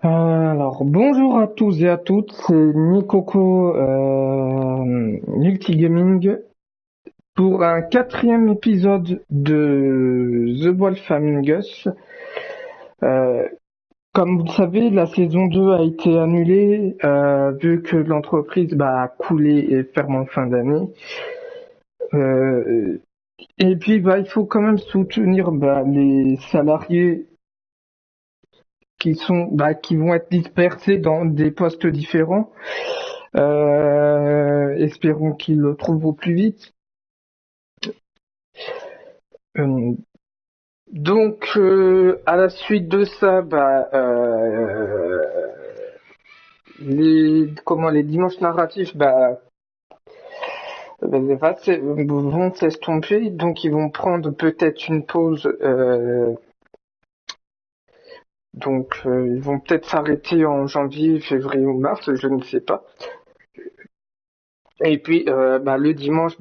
Alors, bonjour à tous et à toutes, c'est Nicoco Multigaming pour un quatrième épisode de The Wolf Among Us. Euh, Comme vous le savez, la saison 2 a été annulée vu que l'entreprise a coulé et ferme en fin d'année. Euh, et puis, il faut quand même soutenir les salariés qui vont être dispersés dans des postes différents. Espérons qu'ils le trouvent au plus vite. Euh, à la suite de ça, les dimanches narratifs, vont s'estomper. Donc, ils vont prendre peut-être une pause. Ils vont peut-être s'arrêter en janvier, février ou mars, je ne sais pas. Et puis, le dimanche,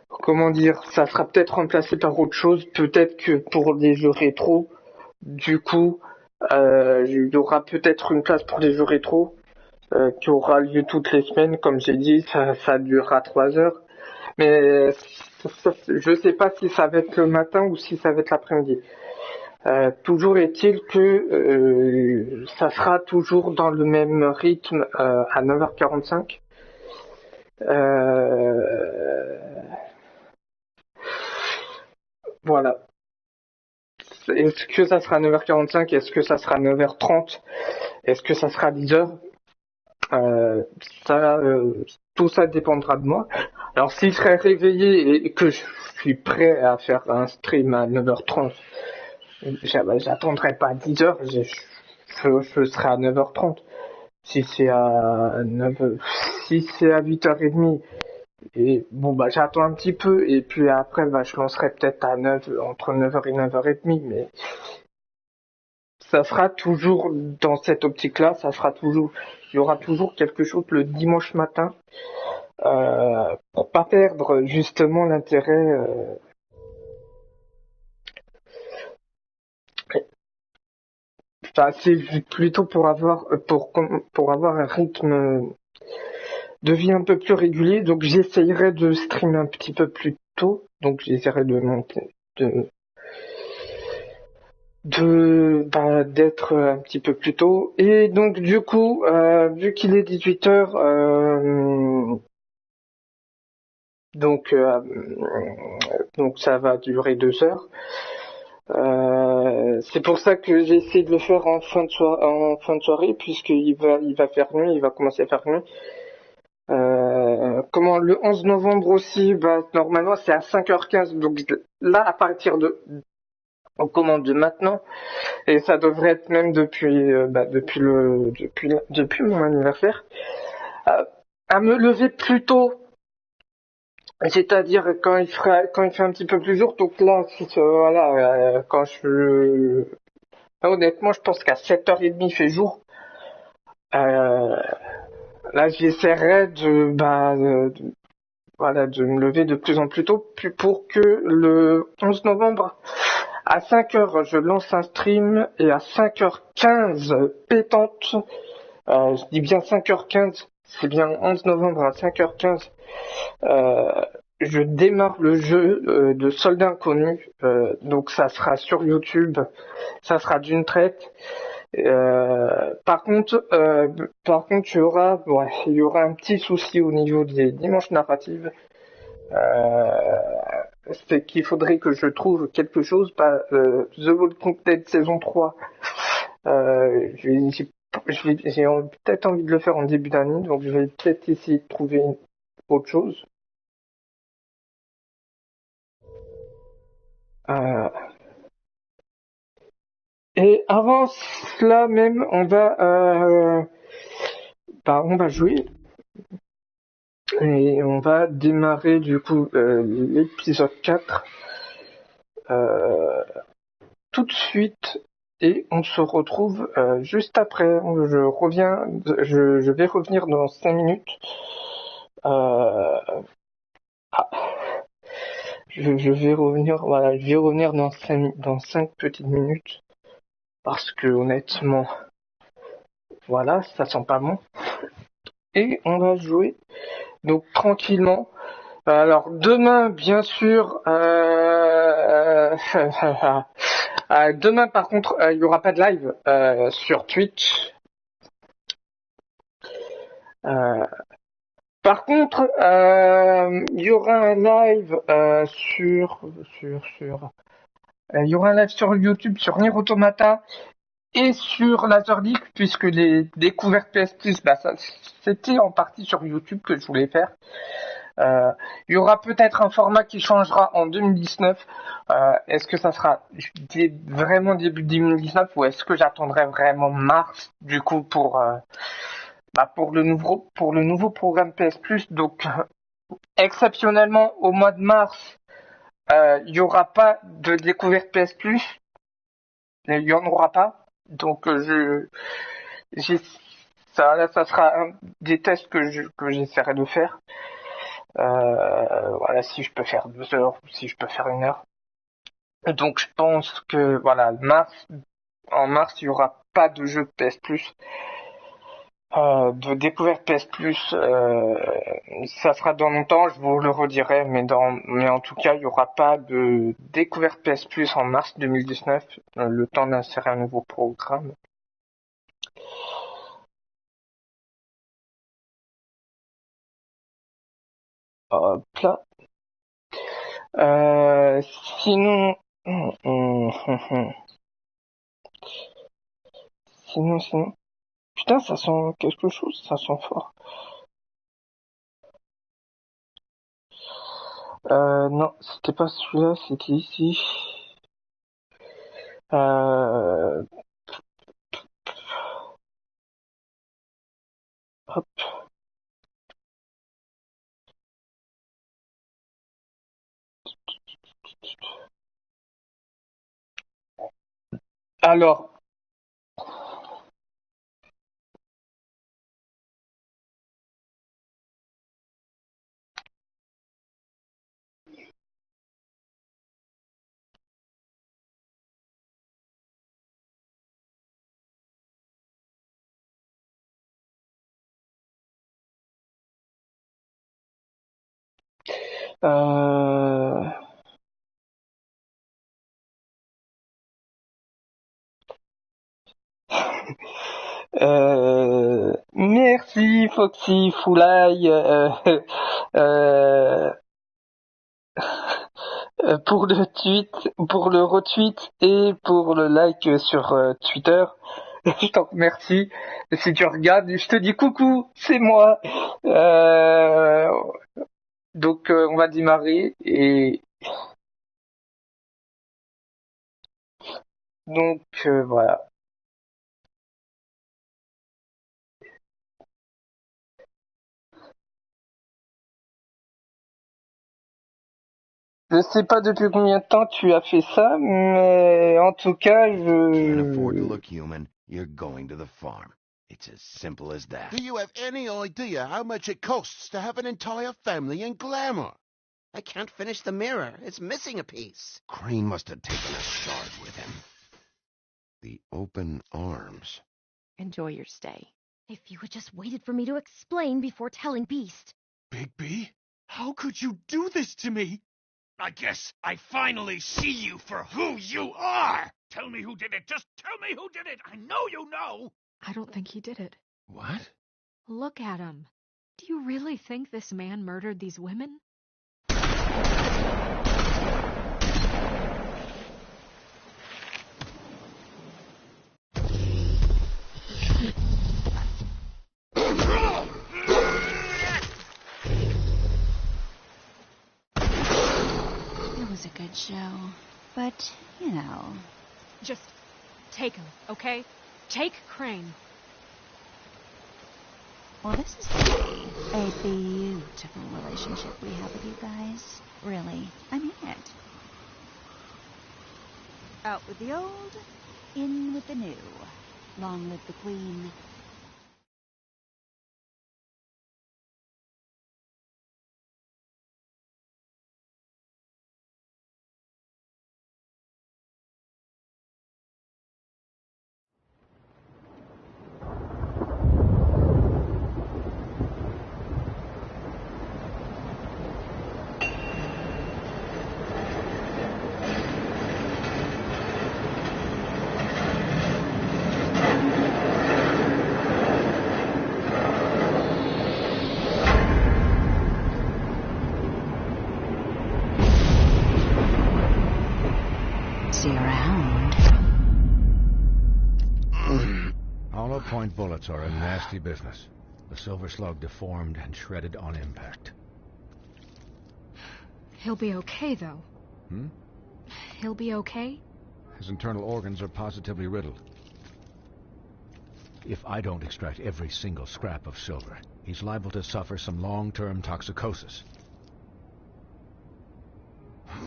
comment dire, ça sera peut-être remplacé par autre chose. Peut-être que pour les jeux rétro, du coup, il y aura peut-être une place pour les jeux rétro qui aura lieu toutes les semaines. Comme j'ai dit, ça durera 3 heures. Mais je sais pas si ça va être le matin ou si ça va être l'après-midi. Toujours est-il que ça sera toujours dans le même rythme à 9h45. Voilà. Est-ce que ça sera 9h45? Est-ce que ça sera 9h30? Est-ce que ça sera 10h? Euh, ça, tout ça dépendra de moi. Alors, s'il serait réveillé et que je suis prêt à faire un stream à 9h30, j'attendrai pas à 10h, je serai à 9h30. Si c'est à 9, si c'est à 8h30, et j'attends un petit peu, et puis après, je lancerai peut-être à 9, entre 9h et 9h30, mais ça sera toujours dans cette optique-là, il y aura toujours quelque chose le dimanche matin, pour pas perdre justement l'intérêt. C'est plutôt pour avoir un rythme de vie un peu plus régulier. Donc j'essayerai de streamer un petit peu plus tôt. Donc j'essaierai de monter, d'être un petit peu plus tôt. Et donc du coup, vu qu'il est 18h, donc euh, donc ça va durer 2 heures. C'est pour ça que j'ai essayé de le faire en fin de soirée, puisqu'il va faire nuit, il va commencer à faire nuit. Le 11 novembre aussi, normalement c'est à 5h15, donc là à partir on commande de maintenant, et ça devrait être même depuis mon anniversaire, euh, à me lever plus tôt, c'est-à-dire quand il fait un petit peu plus jour. Donc là, honnêtement, je pense qu'à 7h30 il fait jour. Euh, Là, j'essaierai de me lever de plus en plus tôt, pour que le 11 novembre, à 5h, je lance un stream, et à 5h15 pétante, je dis bien 5h15, c'est bien 11 novembre à 5h15, je démarre le jeu de Soldats Inconnus, donc ça sera sur YouTube, ça sera d'une traite. Par contre, il y aura un petit souci au niveau des dimanches narratives. C'est qu'il faudrait que je trouve quelque chose. The Walking Dead saison 3. J'ai peut-être envie de le faire en début d'année, donc je vais peut-être essayer de trouver autre chose. Euh, et avant cela même, on va jouer. Et on va démarrer du coup l'épisode 4 tout de suite, et on se retrouve juste après. Je vais revenir dans 5 minutes. Euh, ah, je vais revenir, voilà, je vais revenir dans 5 petites minutes, parce que honnêtement, Voilà, ça sent pas bon. Et on va jouer donc tranquillement. Alors demain, bien sûr, demain par contre, il y aura pas de live sur Twitch. Par contre, il y aura un live il y aura un live sur YouTube sur Nier Automata et sur Laser League, puisque les découvertes PS Plus, c'était en partie sur YouTube que je voulais faire. Il y aura peut-être un format qui changera en 2019. Est-ce que ça sera vraiment début 2019 ou est-ce que j'attendrai vraiment mars du coup pour le nouveau programme PS Plus. Donc exceptionnellement au mois de mars, il y aura pas de découverte PS Plus. Il y en aura pas. Donc ça sera des tests que j'essaierai de faire. Voilà, si je peux faire 2 heures ou si je peux faire 1 heure. Donc je pense que voilà, en mars, il y aura pas de jeu PS Plus. De découverte PS Plus, ça sera dans longtemps, je vous le redirai, mais en tout cas, il n'y aura pas de découverte PS Plus en mars 2019, le temps d'insérer un nouveau programme. Hop là. Sinon, sinon, putain, ça sent quelque chose, ça sent fort. Non, c'était pas celui-là, c'était ici. Hop. Alors, euh... Merci Foxy Foulay euh, pour le retweet et pour le like sur Twitter. Je t'en remercie. Si tu regardes, je te dis coucou, c'est moi. Donc on va démarrer et donc voilà. Je sais pas depuis combien de temps tu as fait ça, mais en tout cas, Can't afford to look human. You're going to the farm. It's as simple as that. Do you have any idea how much it costs to have an entire family in glamour? I can't finish the mirror. It's missing a piece. Crane must have taken a shard with him. The open arms. Enjoy your stay. If you had just waited for me to explain before telling Beast. Bigby, how could you do this to me? I guess I finally see you for who you are! Tell me who did it! Just tell me who did it! I know you know! I don't think he did it. What? Look at him. Do you really think this man murdered these women? It was a good show. But, you know. Just take him, okay? Take Crane. Well, this is really a beautiful relationship we have with you guys. Really. I mean it. Out with the old, in with the new. Long live the Queen. See you around. Hollow point bullets are a nasty business. The silver slug deformed and shredded on impact. He'll be okay, though. Hmm? He'll be okay? His internal organs are positively riddled. If I don't extract every single scrap of silver, he's liable to suffer some long-term toxicosis.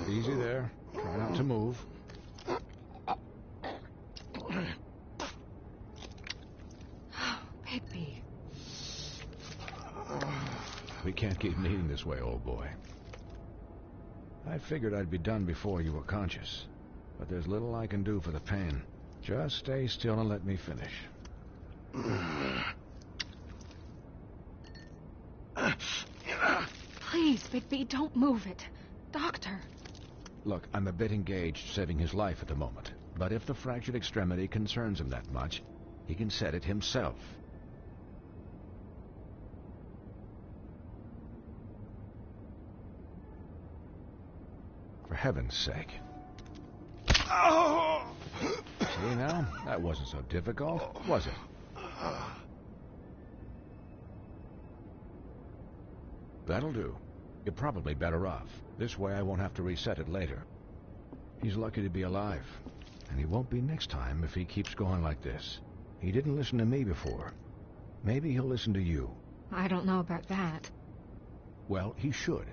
Easy there. Try not to move. Bigby. We can't keep eating this way, old boy. I figured I'd be done before you were conscious, but there's little I can do for the pain. Just stay still and let me finish. Please, Bigby, don't move it. Doctor. Look, I'm a bit engaged saving his life at the moment, but if the fractured extremity concerns him that much, he can set it himself. For heaven's sake. See now? That wasn't so difficult, was it? That'll do. You're probably better off. This way I won't have to reset it later. He's lucky to be alive. And he won't be next time if he keeps going like this. He didn't listen to me before. Maybe he'll listen to you. I don't know about that. Well, he should.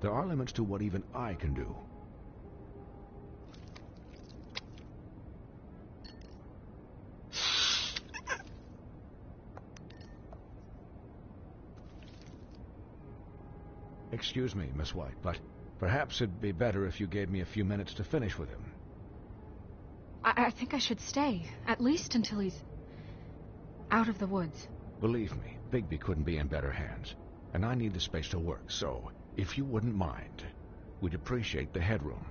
There are limits to what even I can do. Excuse me, Miss White, but perhaps it'd be better if you gave me a few minutes to finish with him. I think I should stay, at least until he's out of the woods. Believe me, Bigby couldn't be in better hands, and I need the space to work, so if you wouldn't mind, we'd appreciate the headroom.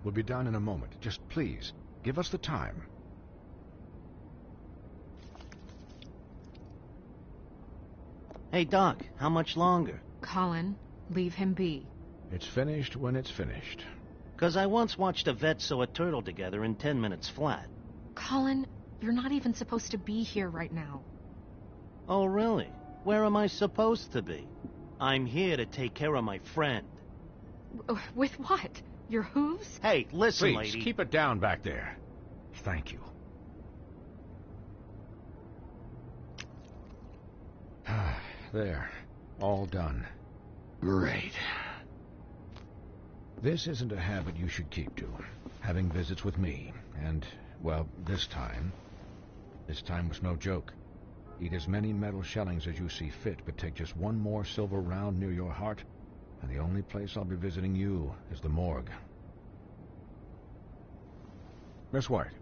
We'll be down in a moment. Just please, give us the time. Hey, Doc, how much longer? Colin, leave him be. It's finished when it's finished. 'Cause I once watched a vet sew a turtle together in 10 minutes flat. Colin, you're not even supposed to be here right now. Oh, really? Where am I supposed to be? I'm here to take care of my friend. With what? Your hooves? Hey, listen, Please, lady. keep it down back there. Thank you. There. All done. Great. This isn't a habit you should keep to. Having visits with me. And, well, this time was no joke. Eat as many metal shellings as you see fit, but take just one more silver round near your heart, and the only place I'll be visiting you is the morgue. Miss White.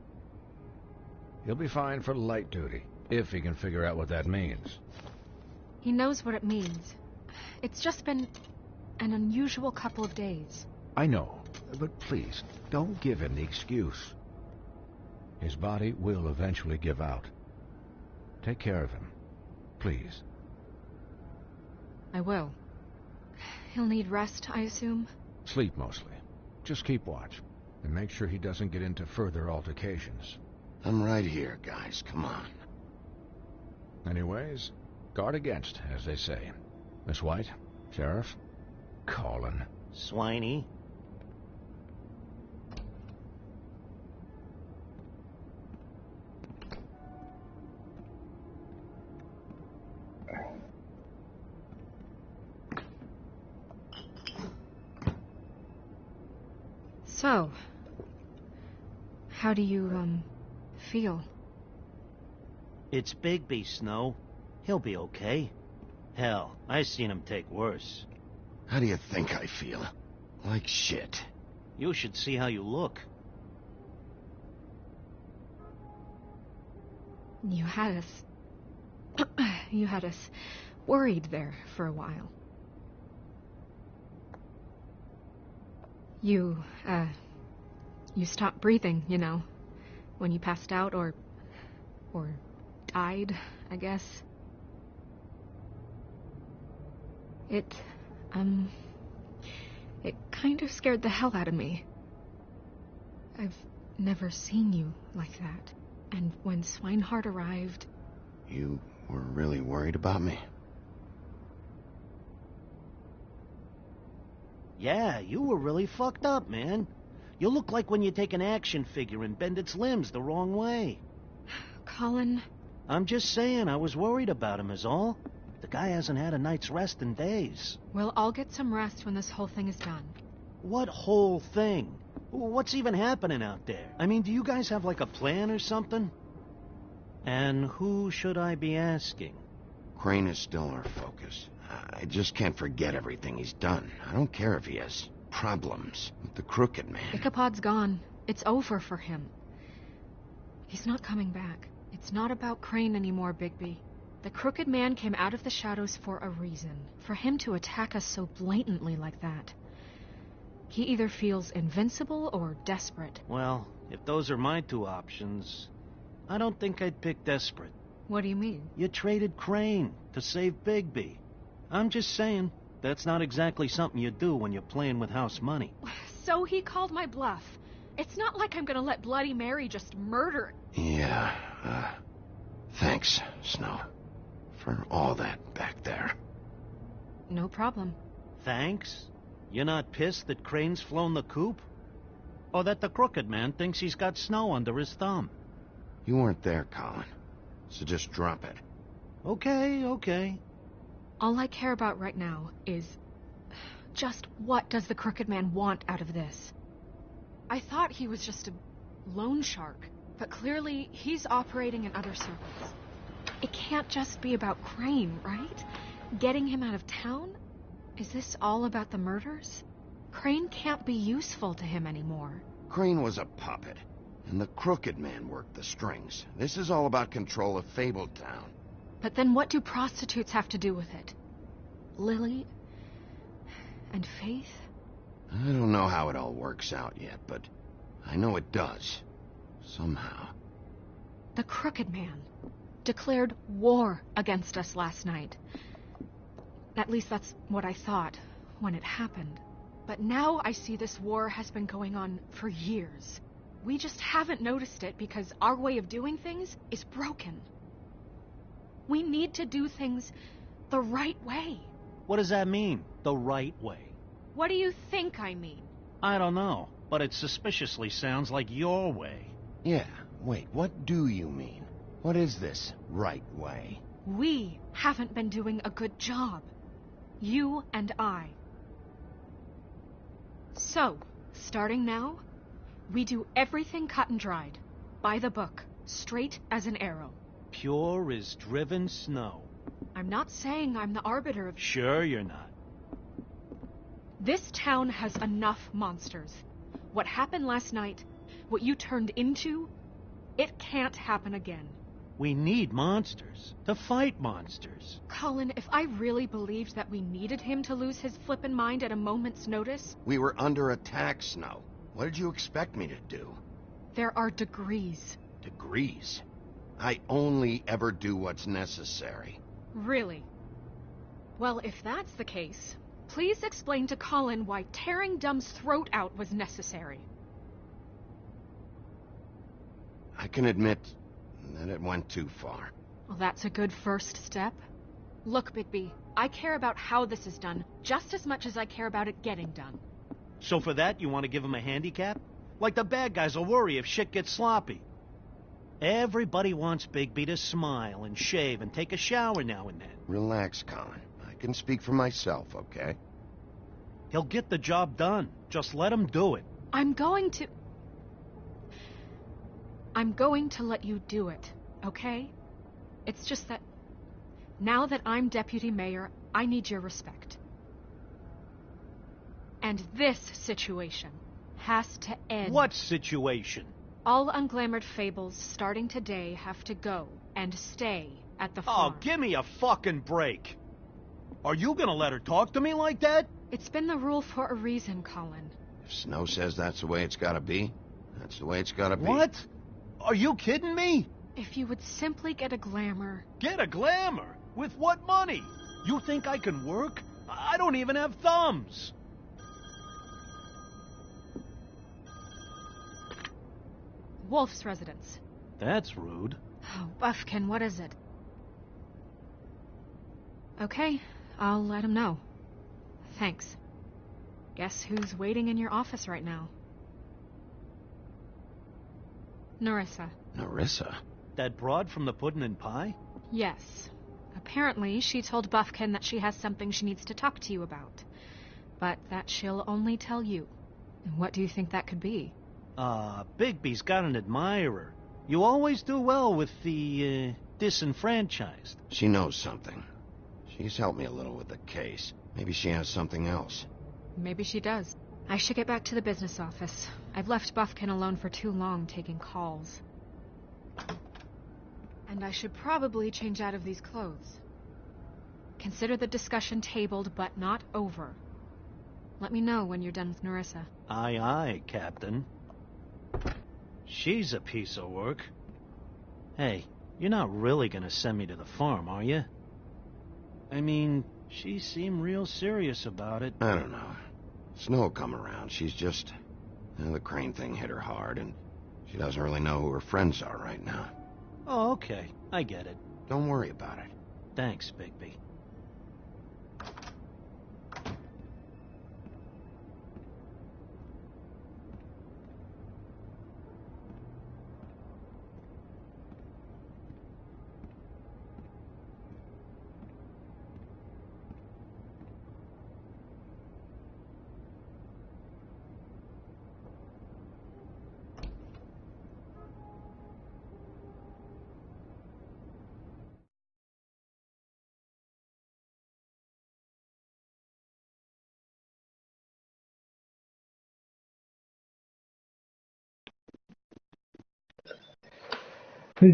He'll be fine for light duty, if he can figure out what that means. He knows what it means. It's just been an unusual couple of days. I know, but please, don't give him the excuse. His body will eventually give out. Take care of him, please. I will. He'll need rest, I assume? Sleep mostly. Just keep watch, and make sure he doesn't get into further altercations. I'm right here, guys. Come on. Anyways, guard against, as they say. Miss White, Sheriff, Colin. Swiney. So, how do you, feel? It's Bigby, Snow. He'll be okay. Hell, I seen him take worse. How do you think I feel? Like shit. You should see how you look. You had us worried there for a while. You stopped breathing, you know, when you passed out or died, I guess. It kind of scared the hell out of me. I've never seen you like that. And when Swinehart arrived... You were really worried about me? Yeah, you were really fucked up, man. You look like when you take an action figure and bend its limbs the wrong way. Colin... I'm just saying I was worried about him is all. The guy hasn't had a night's rest in days. Well, I'll get some rest when this whole thing is done. What whole thing? What's even happening out there? I mean, do you guys have like a plan or something? And who should I be asking? Crane is still our focus. I just can't forget everything he's done. I don't care if he has problems with the Crooked Man. Ichabod's gone. It's over for him. He's not coming back. It's not about Crane anymore, Bigby. The Crooked Man came out of the shadows for a reason. For him to attack us so blatantly like that. He either feels invincible or desperate. Well, if those are my two options, I don't think I'd pick desperate. What do you mean? You traded Crane to save Bigby. I'm just saying, that's not exactly something you do when you're playing with house money. So he called my bluff. It's not like I'm gonna let Bloody Mary just murder... Yeah, thanks, Snow, for all that back there. No problem. Thanks? You're not pissed that Crane's flown the coop? Or that the Crooked Man thinks he's got Snow under his thumb? You weren't there, Colin, so just drop it. Okay. All I care about right now is... just what does the Crooked Man want out of this? I thought he was just a loan shark, but clearly he's operating in other circles. It can't just be about Crane, right? Getting him out of town? Is this all about the murders? Crane can't be useful to him anymore. Crane was a puppet, and the Crooked Man worked the strings. This is all about control of Fabletown. But then what do prostitutes have to do with it? Lily? And Faith? I don't know how it all works out yet, but I know it does. Somehow. The Crooked Man declared war against us last night. At least that's what I thought when it happened. But now I see this war has been going on for years. We just haven't noticed it because our way of doing things is broken. We need to do things the right way. What does that mean, the right way? What do you think I mean? I don't know, but it suspiciously sounds like your way. Yeah, wait, what do you mean? What is this right way? We haven't been doing a good job. You and I. So, starting now, we do everything cut and dried. By the book. Straight as an arrow. Pure as driven snow. I'm not saying I'm the arbiter of... Sure you're not. This town has enough monsters. What happened last night, what you turned into, it can't happen again. We need monsters. To fight monsters. Colin, if I really believed that we needed him to lose his flippin' mind at a moment's notice... We were under attack, Snow. What did you expect me to do? There are degrees. Degrees? I only ever do what's necessary. Really? Well, if that's the case, please explain to Colin why tearing Dumb's throat out was necessary. I can admit that it went too far. Well, that's a good first step. Look, Bigby, I care about how this is done just as much as I care about it getting done. So for that, you want to give him a handicap? Like the bad guys will worry if shit gets sloppy. Everybody wants Bigby to smile and shave and take a shower now and then. Relax, Colin. I can speak for myself, okay? He'll get the job done. Just let him do it. I'm going to let you do it, okay? It's just that now that I'm deputy mayor, I need your respect. And this situation has to end. What situation? All unglamored fables starting today have to go and stay at the farm. Oh, give me a fucking break. Are you gonna let her talk to me like that? It's been the rule for a reason, Colin. If Snow says that's the way it's gotta be, that's the way it's gotta be. What? Are you kidding me? If you would simply get a glamour... Get a glamour? With what money? You think I can work? I don't even have thumbs. Wolf's residence. That's rude. Oh, Buffkin, what is it? Okay, I'll let him know. Thanks. Guess who's waiting in your office right now? Nerissa. Nerissa? That broad from the puddin' and pie? Yes. Apparently, she told Buffkin that she has something she needs to talk to you about. But that she'll only tell you. What do you think that could be? Bigby's got an admirer. You always do well with the, disenfranchised. She knows something. She's helped me a little with the case. Maybe she has something else. Maybe she does. I should get back to the business office. I've left Buffkin alone for too long taking calls. And I should probably change out of these clothes. Consider the discussion tabled, but not over. Let me know when you're done with Nerissa. Aye, aye, Captain. She's a piece of work. Hey, you're not really gonna send me to the farm, are you? I mean, she seemed real serious about it. I don't know. Snow come around. She's just... the crane thing hit her hard, and she doesn't really know who her friends are right now. Oh, okay. I get it. Don't worry about it. Thanks, Bigby.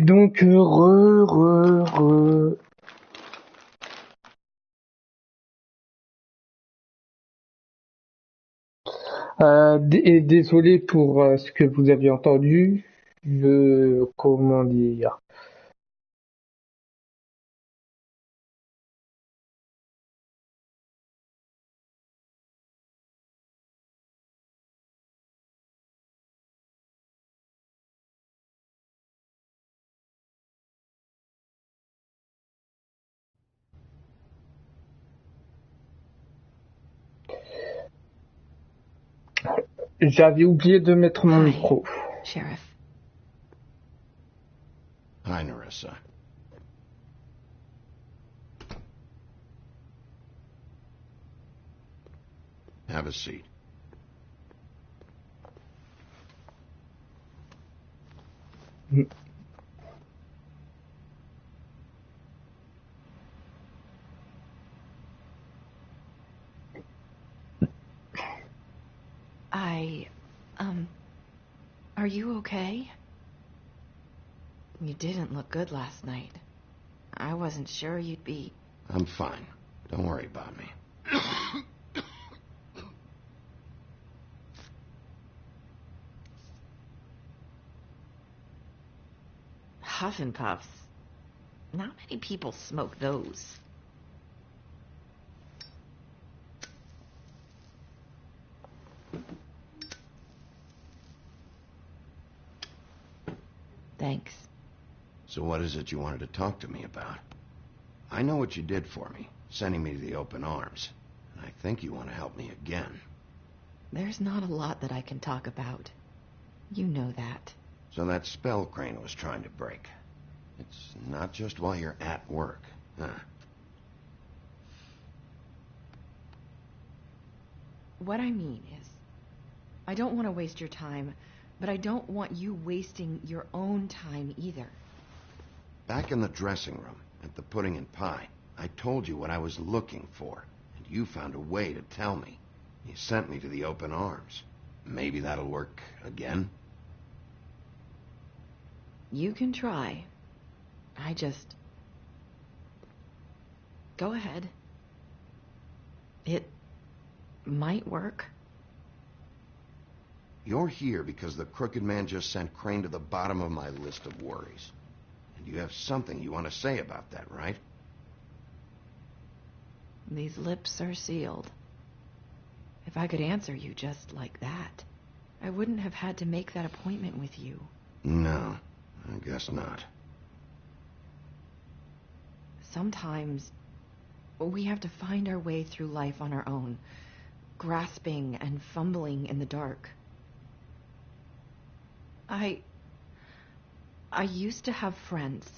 Donc, et désolé pour ce que vous avez entendu. Comment dire? J'avais oublié de mettre mon micro. Sheriff. Hi, Nerissa. Have a seat. Are you okay? You didn't look good last night. I wasn't sure you'd be... I'm fine. Don't worry about me. Huff and puffs. Not many people smoke those. Thanks. So what is it you wanted to talk to me about? I know what you did for me, sending me to the open arms. And I think you want to help me again. There's not a lot that I can talk about. You know that. So that spell Crane was trying to break. It's not just while you're at work, huh? What I mean is, I don't want to waste your time, but I don't want you wasting your own time either. Back in the dressing room, at the pudding and pie, I told you what I was looking for, and you found a way to tell me. You sent me to the open arms. Maybe that'll work again? You can try. I just... Go ahead. It might work. You're here because the crooked man just sent Crane to the bottom of my list of worries. And you have something you want to say about that, right? These lips are sealed. If I could answer you just like that, I wouldn't have had to make that appointment with you. No, I guess not. Sometimes we have to find our way through life on our own, grasping and fumbling in the dark. I used to have friends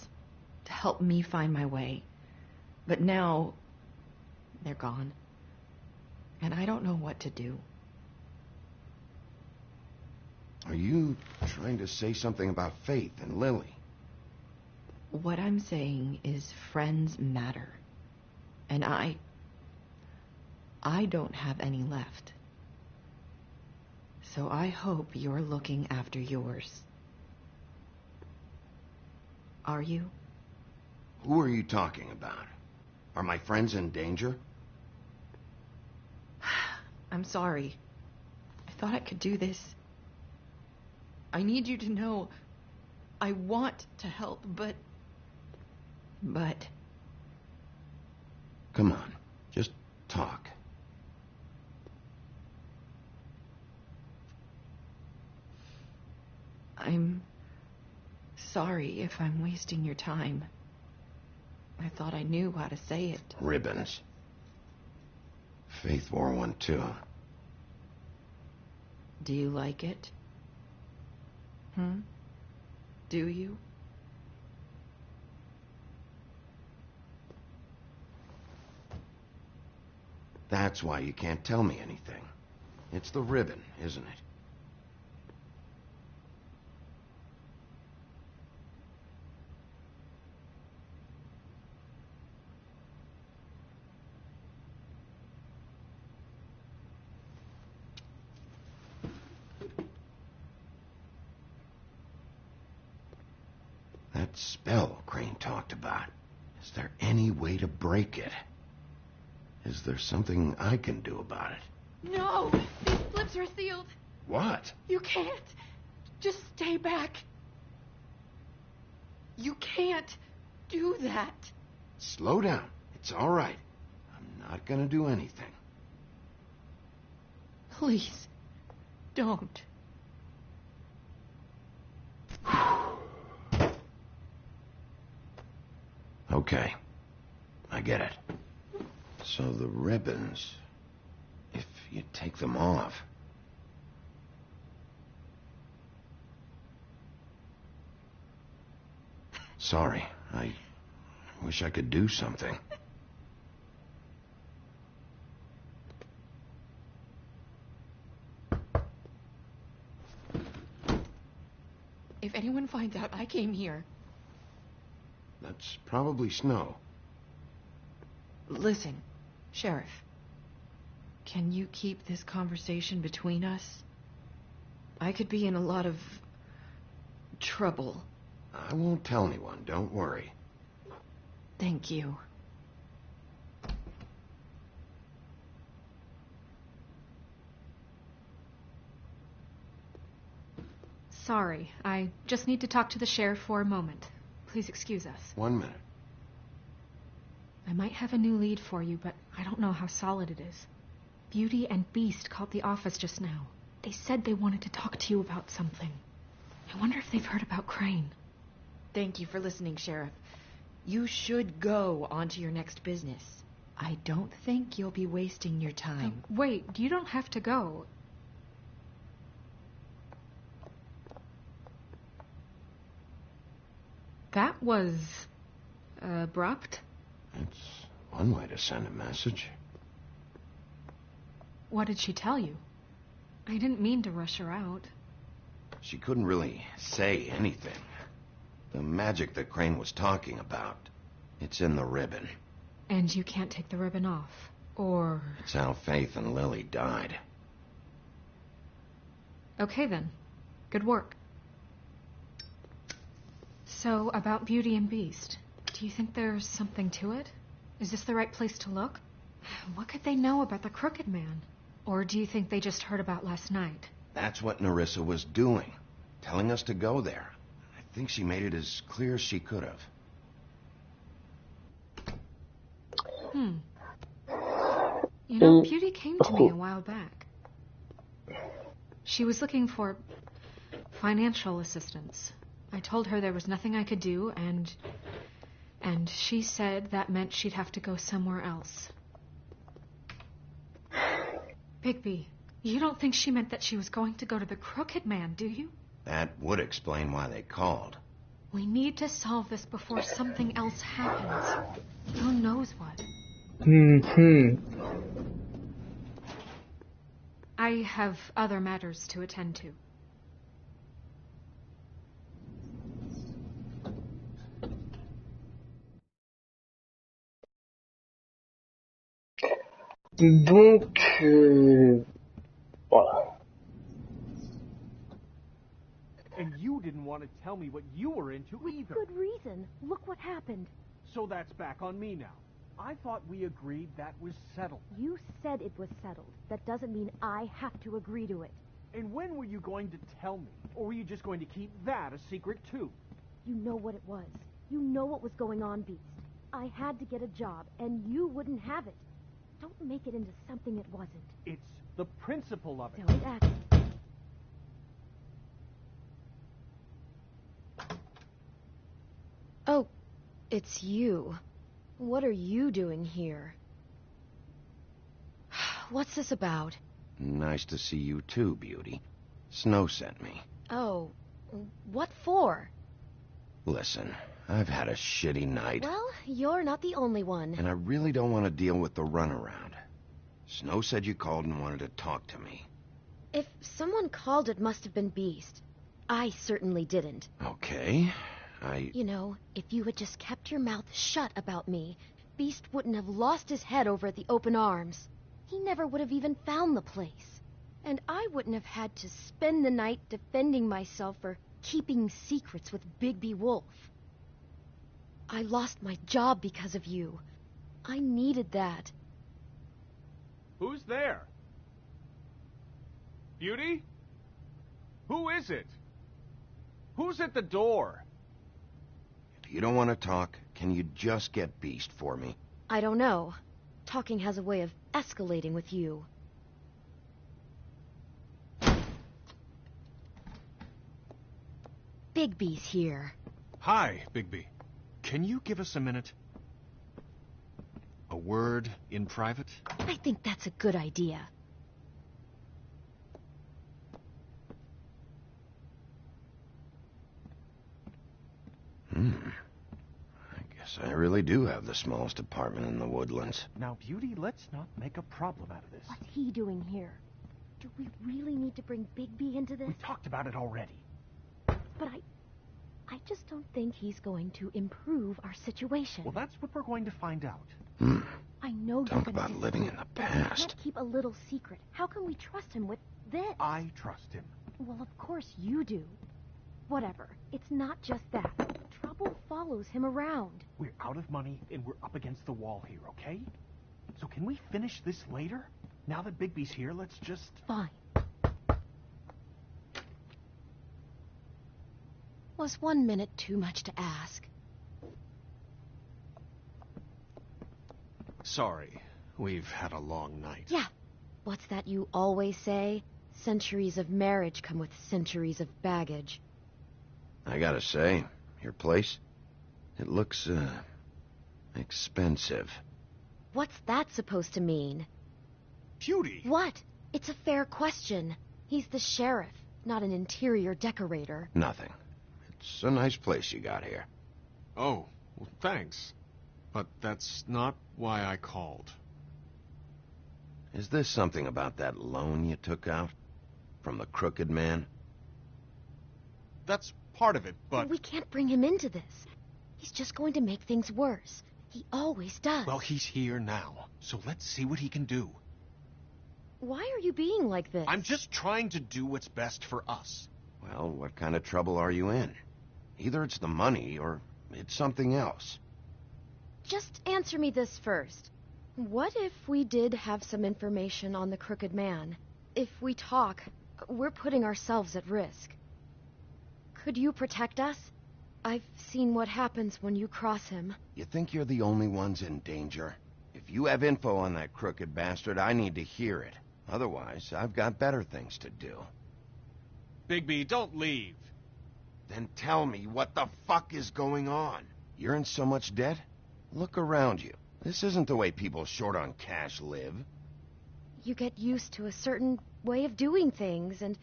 to help me find my way, but now they're gone, and I don't know what to do. Are you trying to say something about Faith and Lily? What I'm saying is friends matter, and I don't have any left. So I hope you're looking after yours. Are you? Who are you talking about? Are my friends in danger? I'm sorry. I thought I could do this. I need you to know I want to help, but... Come on, just talk. I'm sorry if I'm wasting your time. I thought I knew how to say it. Ribbons. Faith wore one too. Do you like it? Do you? That's why you can't tell me anything. It's the ribbon, isn't it? That spell Crane talked about. Is there any way to break it? Is there something I can do about it? No! These flips are sealed. What? You can't. Just stay back. You can't do that. Slow down. It's all right. I'm not gonna do anything. Please, don't. Okay. I get it. So the ribbons, if you take them off... Sorry, I wish I could do something. If anyone finds out I came here... That's probably snow. Listen, Sheriff. Can you keep this conversation between us? I could be in a lot of trouble. I won't tell anyone, don't worry. Thank you. Sorry, I just need to talk to the sheriff for a moment. Please excuse us. 1 minute. I might have a new lead for you, but I don't know how solid it is. Beauty and Beast called the office just now. They said they wanted to talk to you about something. I wonder if they've heard about Crane. Thank you for listening, Sheriff. You should go on to your next business. I don't think you'll be wasting your time. Wait, you don't have to go. That was... abrupt. It's one way to send a message. What did she tell you? I didn't mean to rush her out. She couldn't really say anything. The magic that Crane was talking about, it's in the ribbon. And you can't take the ribbon off, or... It's how Faith and Lily died. Okay then. Good work. So, about Beauty and Beast, do you think there's something to it? Is this the right place to look? What could they know about the Crooked Man? Or do you think they just heard about last night? That's what Nerissa was doing, telling us to go there. I think she made it as clear as she could have. You know, Beauty came to me a while back. She was looking for financial assistance. I told her there was nothing I could do, and she said that meant she'd have to go somewhere else. Bigby, you don't think she meant that she was going to go to the Crooked Man, do you? That would explain why they called. We need to solve this before something else happens. Who knows what? I have other matters to attend to. Donc, voilà. And you didn't want to tell me what you were into either. Good reason. Look what happened. So that's back on me now. I thought we agreed that was settled. You said it was settled. That doesn't mean I have to agree to it. And when were you going to tell me? Or were you just going to keep that a secret too? You know what it was. You know what was going on, Beast. I had to get a job, and you wouldn't have it. Don't make it into something it wasn't. It's the principle of it. Don't act. Oh, it's you. What are you doing here? What's this about? Nice to see you too, Beauty. Snow sent me. Oh, what for? Listen, I've had a shitty night. Well, you're not the only one. And I really don't want to deal with the runaround. Snow said you called and wanted to talk to me. If someone called, it must have been Beast. I certainly didn't. Okay, You know, if you had just kept your mouth shut about me, Beast wouldn't have lost his head over at the open arms. He never would have even found the place. And I wouldn't have had to spend the night defending myself or keeping secrets with Bigby Wolf. I lost my job because of you. I needed that. Who's there? Beauty? Who is it? Who's at the door? if you don't want to talk, can you just get Beast for me? I don't know. Talking has a way of escalating with you. Bigby's here. Hi, Bigby. Can you give us a minute? A word in private? I think that's a good idea. I guess I really do have the smallest apartment in the Woodlands. Now, Beauty, let's not make a problem out of this. What's he doing here? Do we really need to bring Bigby into this? We talked about it already. But I just don't think he's going to improve our situation. Well, that's what we're going to find out. I know Talk you're gonna about living in the but we past. can't keep a little secret. How can we trust him with this? I trust him. Well, of course you do. Whatever. It's not just that. Trouble follows him around. We're out of money, and we're up against the wall here, okay? So can we finish this later? Now that Bigby's here, let's just... Fine. Was 1 minute too much to ask? Sorry, we've had a long night. Yeah. What's that you always say? Centuries of marriage come with centuries of baggage. I gotta say, your place, it looks, expensive. What's that supposed to mean? Beauty! What? It's a fair question. He's the sheriff, not an interior decorator. Nothing. It's a nice place you got here. Oh, well, thanks. But that's not why I called. Is this something about that loan you took out? From the Crooked Man? That's part of it, but... We can't bring him into this. He's just going to make things worse. He always does. Well, he's here now, so let's see what he can do. Why are you being like this? I'm just trying to do what's best for us. Well, what kind of trouble are you in? Either it's the money, or it's something else. Just answer me this first. What if we did have some information on the Crooked Man? If we talk, we're putting ourselves at risk. Could you protect us? I've seen what happens when you cross him. You think you're the only ones in danger? If you have info on that crooked bastard, I need to hear it. Otherwise, I've got better things to do. Bigby, don't leave. Then tell me what the fuck is going on. You're in so much debt? Look around you. This isn't the way people short on cash live. You get used to a certain way of doing things, and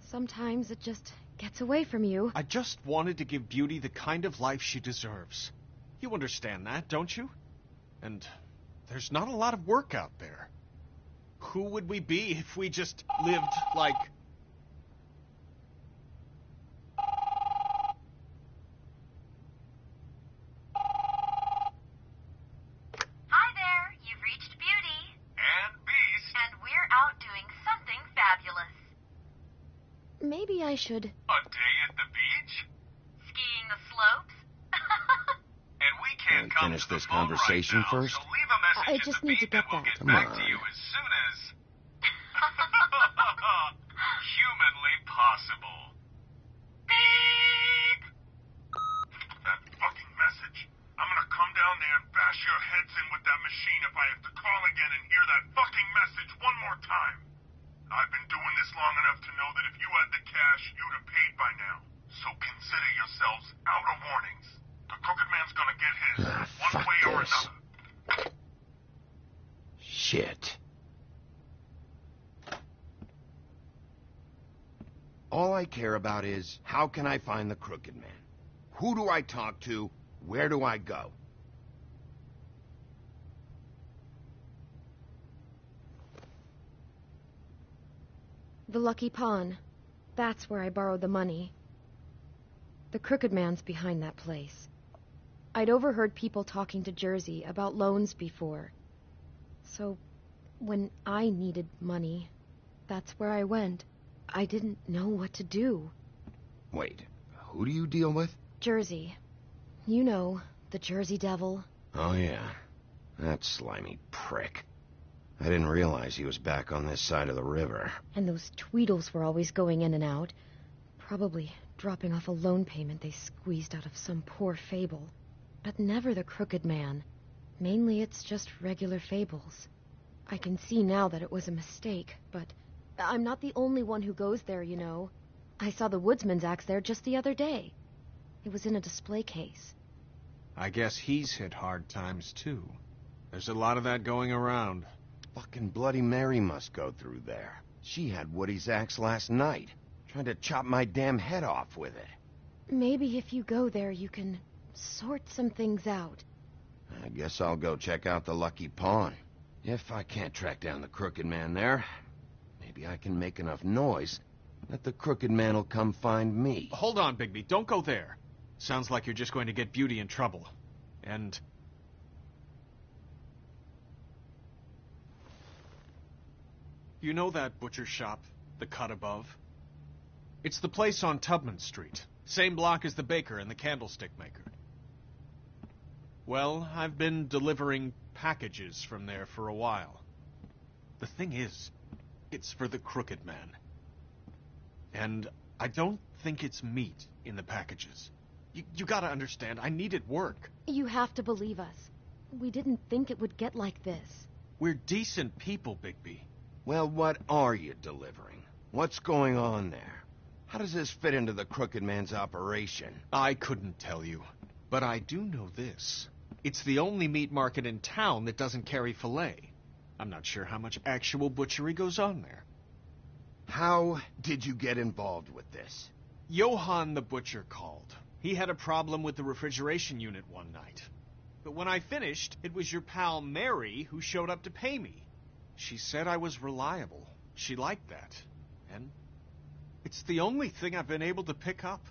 sometimes it just gets away from you. I just wanted to give Beauty the kind of life she deserves. You understand that, don't you? And there's not a lot of work out there. Who would we be if we just lived like... Hi there, you've reached Beauty. And Beast. And we're out doing something fabulous. Maybe I should... A day at the beach? Skiing the slopes? And we can't Can we finish this conversation first? So leave a message I just need to get that. Come on. as soon as... humanly possible. Beep! That fucking message. I'm gonna come down there and bash your heads in with that machine if I have to call again and hear that fucking message one more time. I've been doing this long enough to know that if you had the cash, you'd have paid by now. So consider yourselves out of warnings. The Crooked Man's gonna get his, one fuck way or this. another. Shit. All I care about is, how can I find the Crooked Man? Who do I talk to? Where do I go? The Lucky Pawn. That's where I borrowed the money. The Crooked Man's behind that place. I'd overheard people talking to Jersey about loans before. So, when I needed money, that's where I went. I didn't know what to do. Wait, who do you deal with? Jersey. You know, the Jersey Devil. Oh yeah, that slimy prick. I didn't realize he was back on this side of the river. And those Tweedles were always going in and out. Probably dropping off a loan payment they squeezed out of some poor fable. But never the Crooked Man. Mainly it's just regular fables. I can see now that it was a mistake, but I'm not the only one who goes there, you know. I saw the woodsman's axe there just the other day. It was in a display case. I guess he's hit hard times, too. There's a lot of that going around. Fucking Bloody Mary must go through there. She had Woody's axe last night. Trying to chop my damn head off with it. Maybe if you go there, you can sort some things out. I guess I'll go check out the Lucky Pawn. If I can't track down the Crooked Man there, maybe I can make enough noise that the Crooked Man will come find me. Hold on, Bigby. Don't go there. Sounds like you're just going to get Beauty in trouble. And... you know that butcher shop, the cut above? It's the place on Tubman Street. Same block as the baker and the candlestick maker. Well, I've been delivering packages from there for a while. The thing is, it's for the Crooked Man. And I don't think it's meat in the packages. You gotta understand, I needed work. You have to believe us. We didn't think it would get like this. We're decent people, Bigby. Well, what are you delivering? What's going on there? How does this fit into the Crooked Man's operation? I couldn't tell you, but I do know this. It's the only meat market in town that doesn't carry filet. I'm not sure how much actual butchery goes on there. How did you get involved with this? Johann the butcher called. He had a problem with the refrigeration unit one night. But when I finished, it was your pal Mary who showed up to pay me. She said I was reliable. She liked that. And it's the only thing I've been able to pick up.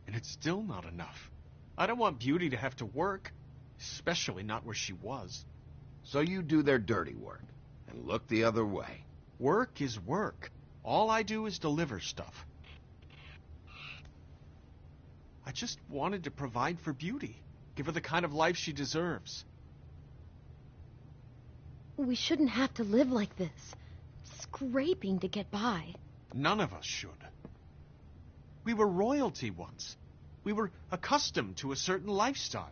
And it's still not enough. I don't want Beauty to have to work, especially not where she was. So you do their dirty work and look the other way. Work is work. All I do is deliver stuff. I just wanted to provide for Beauty. Give her the kind of life she deserves. We shouldn't have to live like this. Scraping to get by. None of us should. We were royalty once. We were accustomed to a certain lifestyle.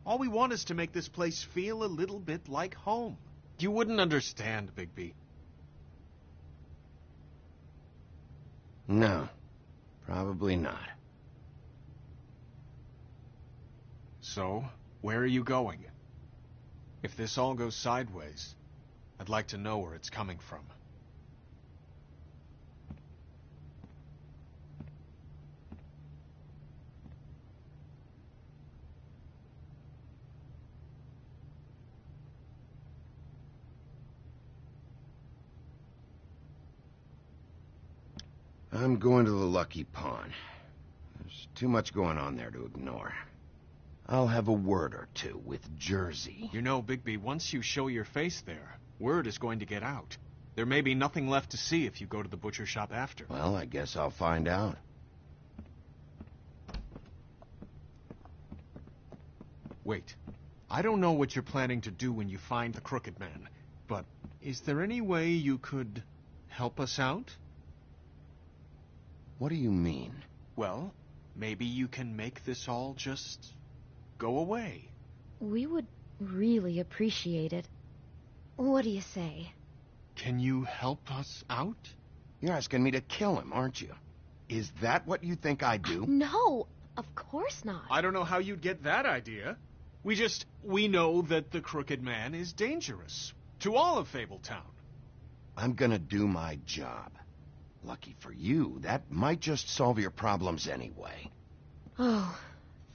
All we want is to make this place feel a little bit like home. You wouldn't understand, Bigby. No, Probably not. So, where are you going? If this all goes sideways, I'd like to know where it's coming from. I'm going to the Lucky Pawn. There's too much going on there to ignore. I'll have a word or two with Jersey. You know, Bigby, once you show your face there, word is going to get out. There may be nothing left to see if you go to the butcher shop after. Well, I guess I'll find out. Wait. I don't know what you're planning to do when you find the Crooked Man, but is there any way you could help us out? What do you mean? Well, maybe you can make this all just go away. We would really appreciate it. What do you say? Can you help us out? You're asking me to kill him, aren't you? Is that what you think I do? No, of course not. I don't know how you'd get that idea. We know that the Crooked Man is dangerous to all of Fabletown. I'm gonna do my job. Lucky for you, that might just solve your problems anyway. Oh,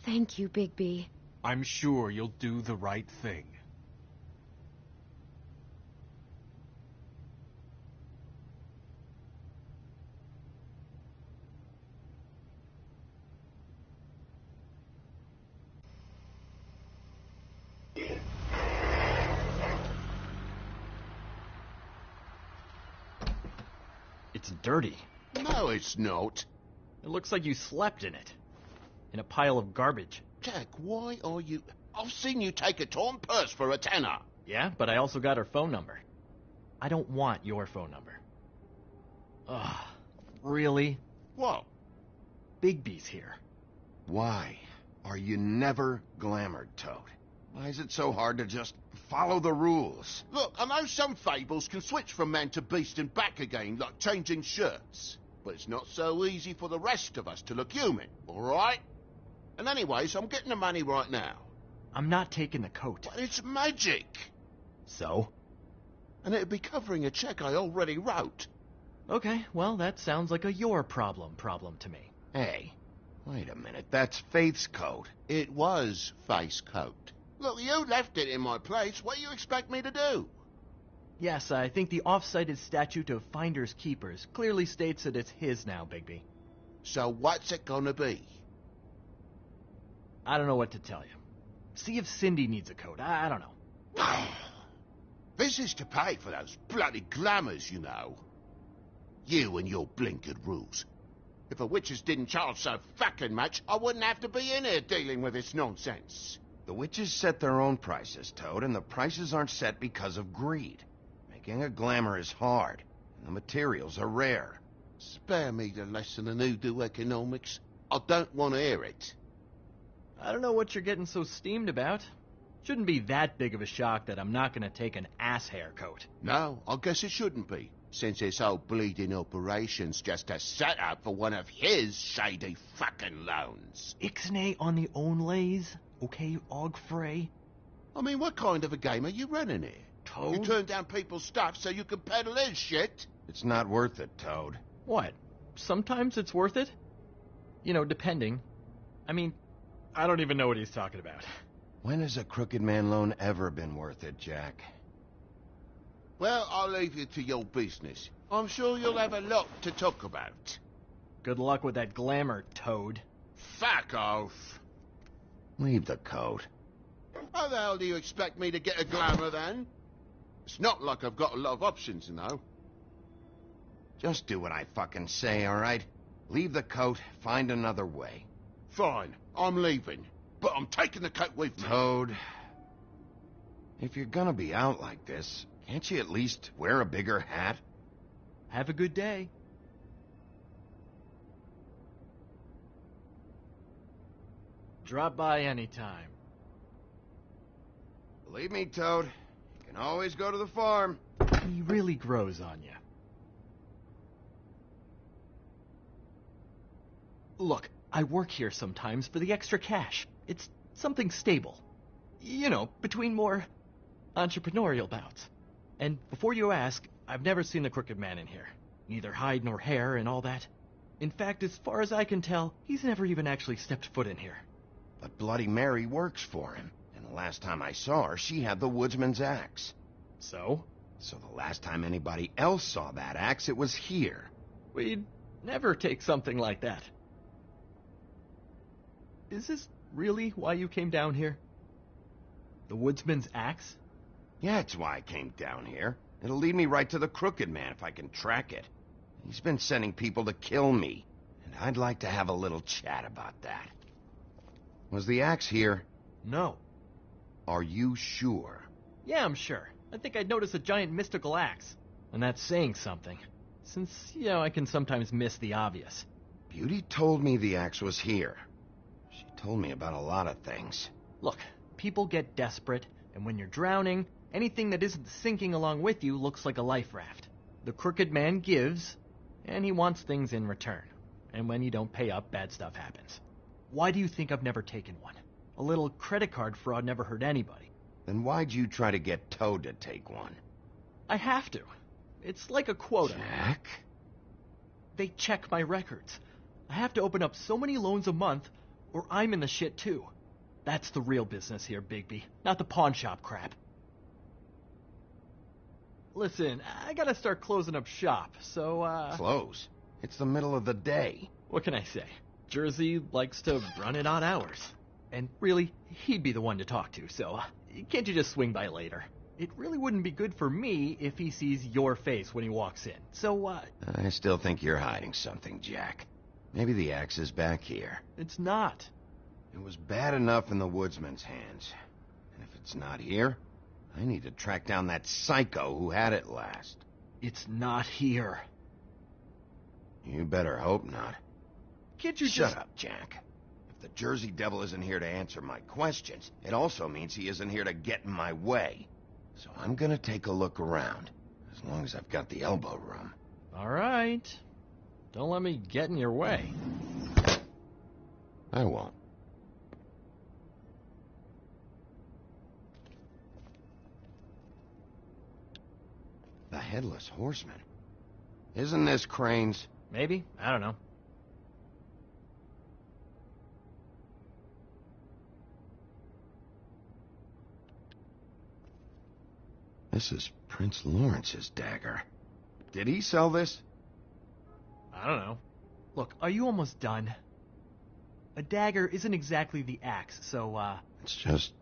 thank you, Bigby. I'm sure you'll do the right thing. It's dirty. No, it's not. It looks like you slept in it. In a pile of garbage. Jack, why are you... I've seen you take a torn purse for a tenner. Yeah, but I also got her phone number. I don't want your phone number. Ugh, really? What? Bigby's here. Why are you never glamored, Toad? Why is it so hard to just follow the rules? Look, I know some fables can switch from man to beast and back again, like changing shirts. But it's not so easy for the rest of us to look human, alright? And anyways, I'm getting the money right now. I'm not taking the coat. But it's magic! So? And it'd be covering a check I already wrote. Okay, well, that sounds like a your problem to me. Hey, wait a minute, that's Faith's coat. It was Faith's coat. Look, you left it in my place. What do you expect me to do? Yes, I think the off-cited statute of Finders Keepers clearly states that it's his now, Bigby. So what's it gonna be? I don't know what to tell you. See if Cindy needs a coat. I don't know. This is to pay for those bloody glamours, you know. You and your blinkered rules. If the witches didn't charge so fucking much, I wouldn't have to be in here dealing with this nonsense. The witches set their own prices, Toad, and the prices aren't set because of greed. Making a glamour is hard, and the materials are rare. Spare me the lesson in hoodoo economics. I don't want to hear it. I don't know what you're getting so steamed about. Shouldn't be that big of a shock that I'm not gonna take an ass hair coat. No, I guess it shouldn't be, since this whole bleeding operation's just a setup for one of his shady fucking loans. Ixnay on the own lays, okay, Og Frey? I mean, what kind of a game are you running here? Toad? You turn down people's stuff so you can peddle his shit? It's not worth it, Toad. What? Sometimes it's worth it? You know, depending. I mean, I don't even know what he's talking about. When has a Crooked Man loan ever been worth it, Jack? Well, I'll leave you to your business. I'm sure you'll have a lot to talk about. Good luck with that glamour, Toad. Fuck off. Leave the coat. How the hell do you expect me to get a glamour then? It's not like I've got a lot of options, you know. Just do what I fucking say, alright? Leave the coat, find another way. Fine, I'm leaving. But I'm taking the coat with me. Toad, if you're gonna be out like this, can't you at least wear a bigger hat? Have a good day. Drop by anytime. Believe me, Toad, you can always go to the farm. He really grows on you. Look, I work here sometimes for the extra cash. It's something stable. You know, between more entrepreneurial bouts. And before you ask, I've never seen the Crooked Man in here. Neither hide nor hair and all that. In fact, as far as I can tell, he's never even actually stepped foot in here. But Bloody Mary works for him. And the last time I saw her, she had the woodsman's axe. So? So the last time anybody else saw that axe, it was here. We'd never take something like that. Is this really why you came down here? The woodsman's axe? Yeah, it's why I came down here. It'll lead me right to the Crooked Man if I can track it. He's been sending people to kill me, and I'd like to have a little chat about that. Was the axe here? No. Are you sure? Yeah, I'm sure. I think I'd notice a giant mystical axe. And that's saying something. Since, I can sometimes miss the obvious. Beauty told me the axe was here. She told me about a lot of things. Look, people get desperate, and when you're drowning, anything that isn't sinking along with you looks like a life raft. The Crooked Man gives, and he wants things in return. And when you don't pay up, bad stuff happens. Why do you think I've never taken one? A little credit card fraud never hurt anybody. Then why'd you try to get Toad to take one? I have to. It's like a quota. Jack? They check my records. I have to open up so many loans a month, or I'm in the shit too. That's the real business here, Bigby, not the pawn shop crap. Listen, I gotta start closing up shop, so, Close? It's the middle of the day. What can I say? Jersey likes to run at odd hours. And really, he'd be the one to talk to, so can't you just swing by later? It really wouldn't be good for me if he sees your face when he walks in, so, I still think you're hiding something, Jack. Maybe the axe is back here. It's not. It was bad enough in the woodsman's hands. And if it's not here, I need to track down that psycho who had it last. It's not here. You better hope not. Can't you Shut up, Jack. If the Jersey Devil isn't here to answer my questions, it also means he isn't here to get in my way. So I'm gonna take a look around, as long as I've got the elbow room. All right. Don't let me get in your way. I won't. The Headless Horseman. Isn't this Crane's? Maybe. I don't know. This is Prince Lawrence's dagger. Did he sell this? I don't know. Look, are you almost done? A dagger isn't exactly the axe, so, It's just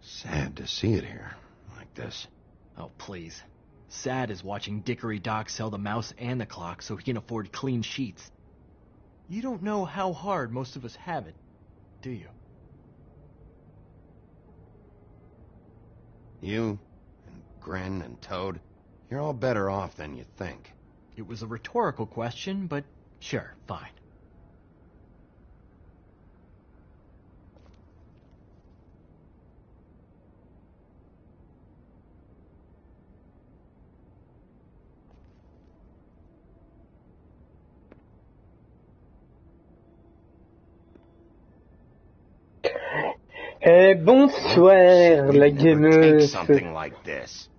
sad to see it here, like this. Oh, please. Sad as watching Dickory Doc sell the mouse and the clock so he can afford clean sheets. You don't know how hard most of us have it, do you? You, and Gren, and Toad, you're all better off than you think. It was a rhetorical question, but sure, fine. Bonsoir, la gameuse. Something like this.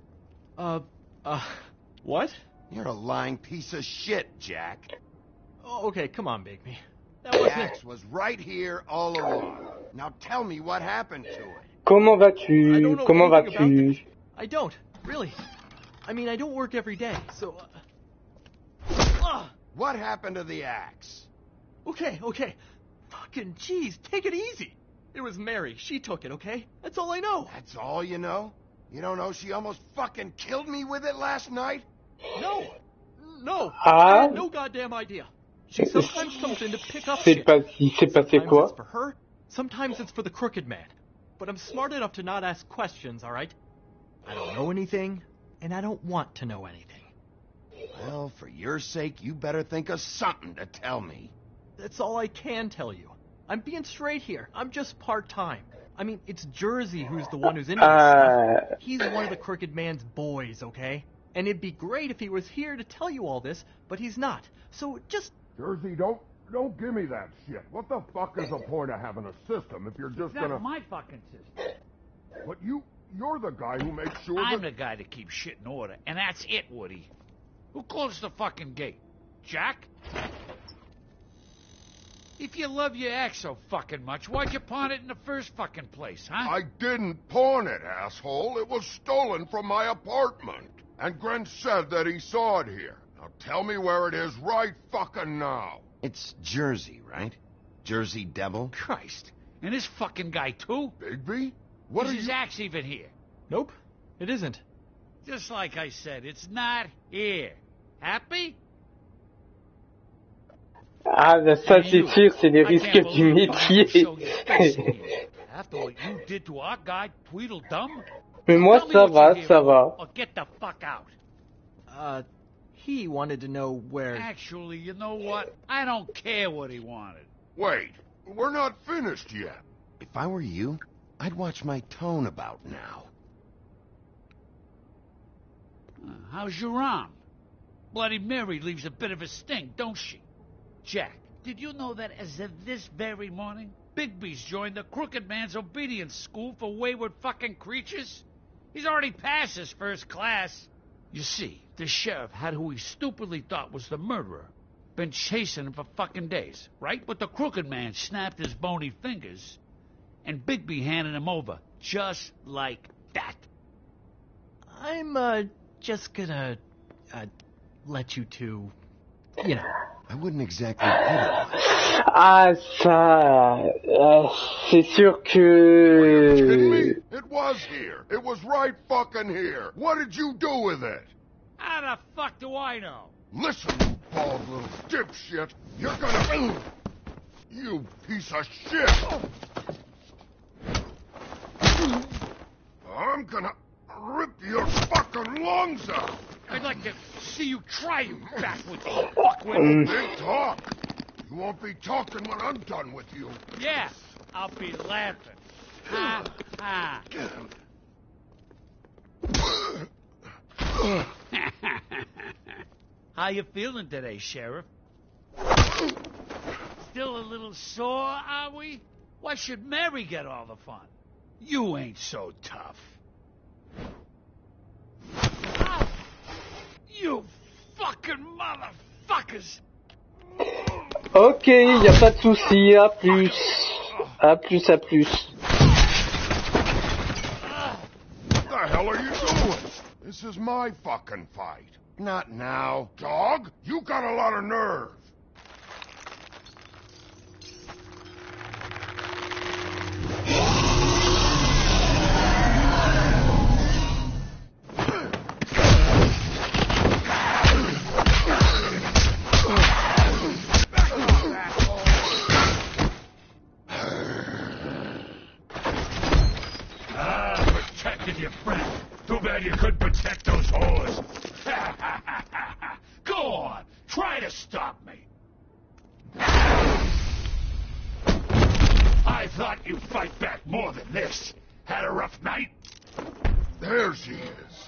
What? You're a lying piece of shit, Jack. Oh, okay, come on, Bigby. That The wasn't axe was right here all along. Now tell me what happened to it. Comment vas-tu? Comment vas-tu? I don't, really. I mean, I don't work every day, so... What happened to the axe? Okay. Fucking jeez, take it easy. It was Mary. She took it, okay? That's all I know. That's all you know? You don't know she almost fucking killed me with it last night? No. I had no goddamn idea. She sometimes comes in to pick up shit. Il s'est passé Sometimes quoi? it's for her, sometimes it's for the Crooked Man. But I'm smart enough to not ask questions, all right? I don't know anything, and I don't want to know anything. Well, for your sake, you better think of something to tell me. That's all I can tell you. I'm being straight here. I'm just part-time. I mean, it's Jersey who's the one who's into this stuff. He's one of the Crooked Man's boys, okay? And it'd be great if he was here to tell you all this, but he's not. So just... Jersey, don't Don't give me that shit. What the fuck is the point of having a system if you're just It's not my fucking system. But you're the guy who makes sure I'm the guy that keeps shit in order, and that's it, Woody. Who closed the fucking gate? Jack? If you love your ex so fucking much, why'd you pawn it in the first fucking place, huh? I didn't pawn it, asshole. It was stolen from my apartment. And Grant said that he saw it here. Now tell me where it is right fucking now. It's Jersey, right? Jersey Devil? Christ. And this fucking guy, too? Bigby? What is are his you... axe even here? Nope, it isn't. Just like I said, it's not here. Happy? Ah, ben ça c'est sûr, c'est les risques du métier. After what you did to our guy, Tweedledum? Mais moi ça va, ça va. Or get the fuck out. He wanted to know where... Actually, you know what? I don't care what he wanted. Wait, we're not finished yet. If I were you, I'd watch my tone about now. How's your arm? Bloody Mary leaves a bit of a sting, don't she? Jack, did you know that as of this very morning, Bigby's joined the Crooked Man's obedience school for wayward fucking creatures? He's already passed his first class. You see, the sheriff had who he stupidly thought was the murderer. Been chasing him for fucking days, right? But the Crooked Man snapped his bony fingers, and Bigby handed him over, just like that. I'm, just gonna, let you two, you know. I wouldn't exactly put it. Ah, ça... c'est sûr que... It was here. It was right fucking here. What did you do with it? How the fuck do I know? Listen, you bald little dipshit. You're gonna... You piece of shit. I'm gonna rip your fucking lungs out. I'd like to see you try, you backwoods fuckwit. Big talk. You won't be talking when I'm done with you. Yeah, I'll be laughing. Ha, ha. How you feeling today, Sheriff? Still a little sore, are we? Why should Mary get all the fun? You ain't so tough. Oh, you fucking motherfuckers! Ok, y a pas de souci, à plus. À plus, à plus. What the hell are you doing? This is my fucking fight. Not now. Dog, you got a lot of nerve. Your friend. Too bad you couldn't protect those whores. Go on, try to stop me. I thought you'd fight back more than this. Had a rough night? There she is.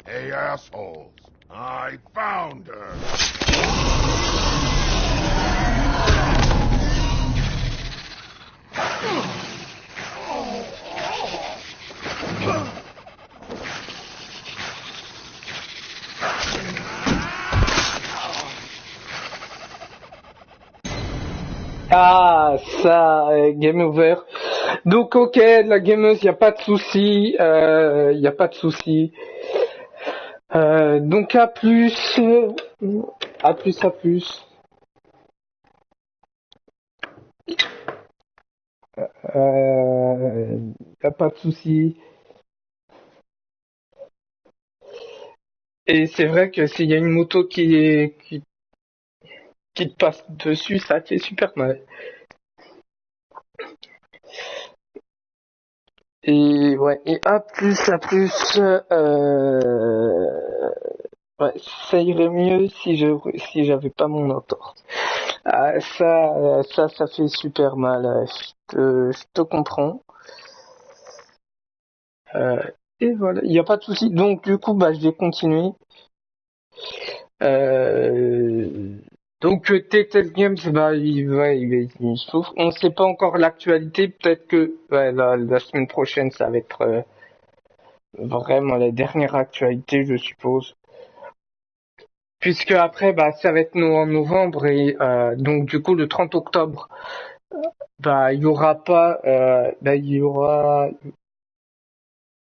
Hey, assholes. I found her. Ah, ça, game over. Donc, ok, la gameuse, y a pas de souci, y a pas de souci. Donc à plus. À plus, à plus. Y a pas de souci. Et c'est vrai que s'il y a une moto qui te passe dessus, ça fait super mal. Et ouais, et à plus, à plus. Ouais, ça irait mieux si j'avais pas mon entorse. Ah, ça fait super mal. Je te comprends. Et voilà, il n'y a pas de souci. Donc du coup, bah je vais continuer. Donc Telltale Games, bah il souffre. On ne sait pas encore l'actualité. Peut-être que ouais, la semaine prochaine, ça va être vraiment la dernière actualité, je suppose. Puisque après, bah ça va être en novembre et donc du coup le 30 octobre, bah il y aura pas, il y aura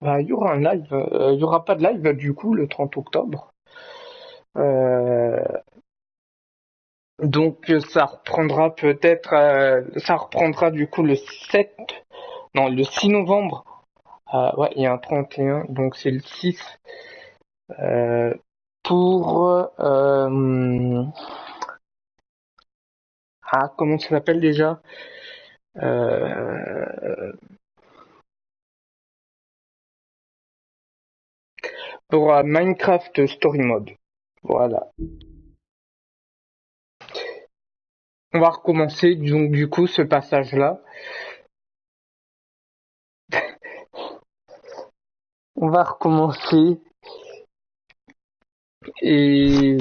un live. Il y aura pas de live du coup le 30 octobre. Donc ça reprendra peut-être, ça reprendra du coup le 6 novembre. Ouais, il y a un 31, donc c'est le 6. Pour comment ça s'appelle déjà? Pour Minecraft Story Mode. Voilà. On va recommencer donc du coup ce passage-là. On va recommencer et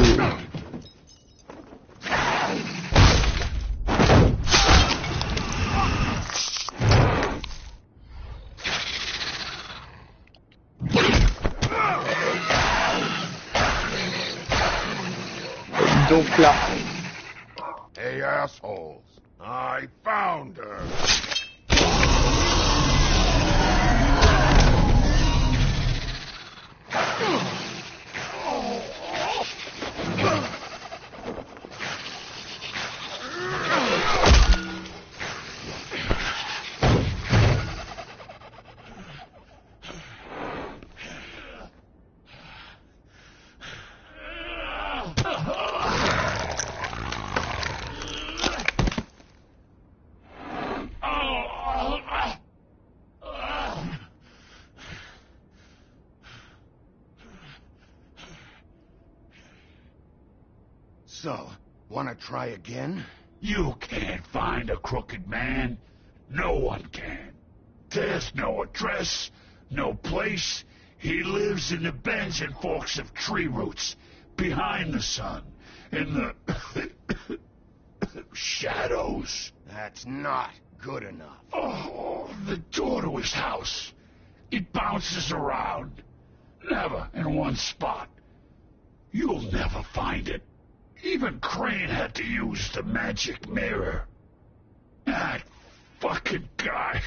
donc là. Hey, assholes. I found her. So, wanna try again? You can't find a crooked man. No one can. There's no address, no place. He lives in the bends and forks of tree roots, behind the sun, in the shadows. That's not good enough. Oh, the door to his house. It bounces around. Never in one spot. You'll never find it. Even Crane had to use the magic mirror. That fucking guy.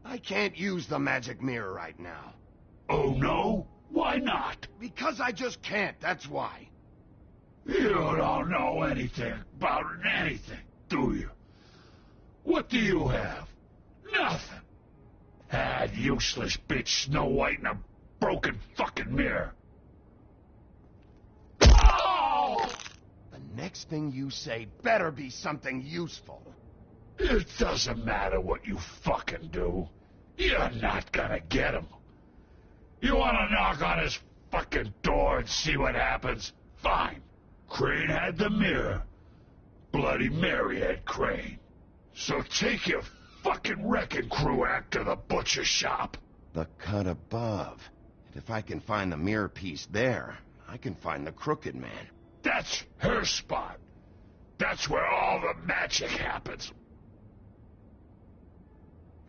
I can't use the magic mirror right now. Oh, no? Why not? Because I just can't, that's why. You don't know anything about anything, do you? What do you have? Nothing. That useless bitch Snow White and a broken fucking mirror. Oh! The next thing you say better be something useful. It doesn't matter what you fucking do. You're not gonna get him. You wanna knock on his fucking door and see what happens? Fine. Crane had the mirror. Bloody Mary had Crane. So take your fucking wrecking crew act to the butcher shop. The cut above. And if I can find the mirror piece there, I can find the crooked man. That's her spot. That's where all the magic happens.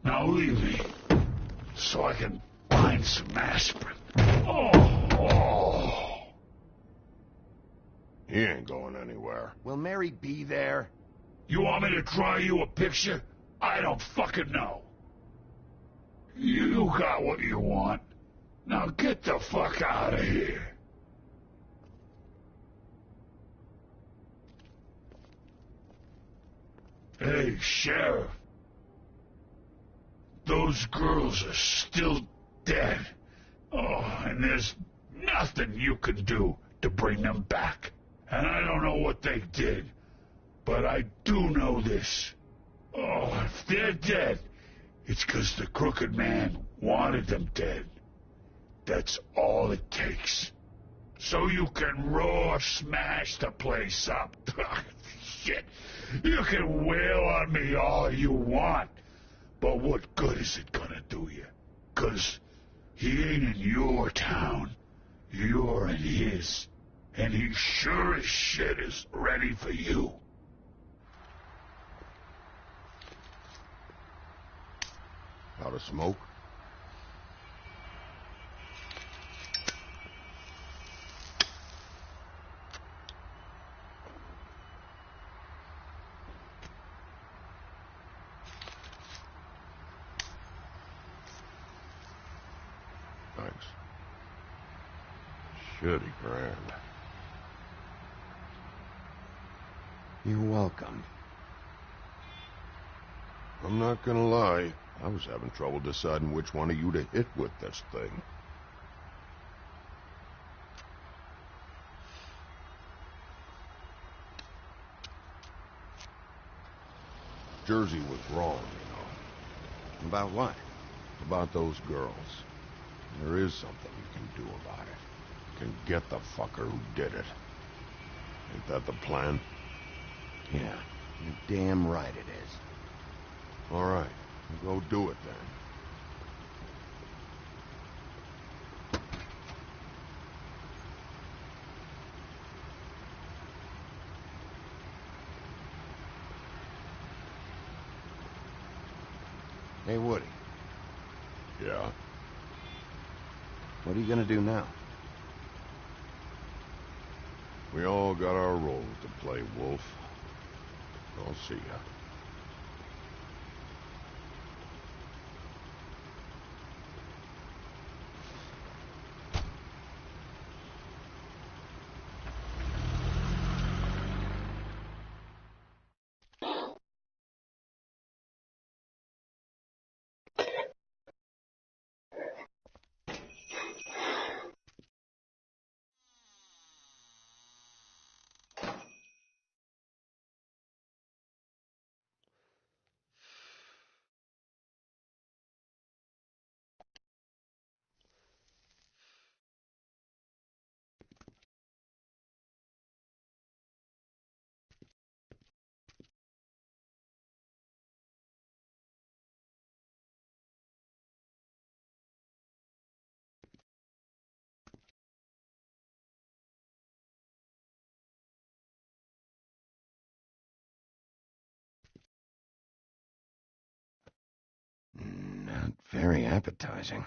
Now leave me, so I can find some aspirin. Oh. He ain't going anywhere. Will Mary be there? You want me to draw you a picture? I don't fucking know. You got what you want. Now get the fuck out of here. Hey, Sheriff. Those girls are still dead. Oh, and there's nothing you can do to bring them back. And I don't know what they did, but I do know this. Oh, if they're dead, it's 'cause the Crooked Man wanted them dead. That's all it takes. So you can raw smash the place up. Shit, you can wail on me all you want, but what good is it gonna do you? 'Cause he ain't in your town, you're in his, and he sure as shit is ready for you. Out of smoke? Thanks. Shitty grand. You're welcome. I'm not gonna lie, I was having trouble deciding which one of you to hit with this thing. Jersey was wrong, you know. About what? About those girls. There is something you can do about it. You can get the fucker who did it. Ain't that the plan? Yeah, you're damn right it is. All right, go do it then. Hey, Woody. Yeah? What are you gonna do now? We all got our roles to play, Wolf. I'll see ya. Not very appetizing.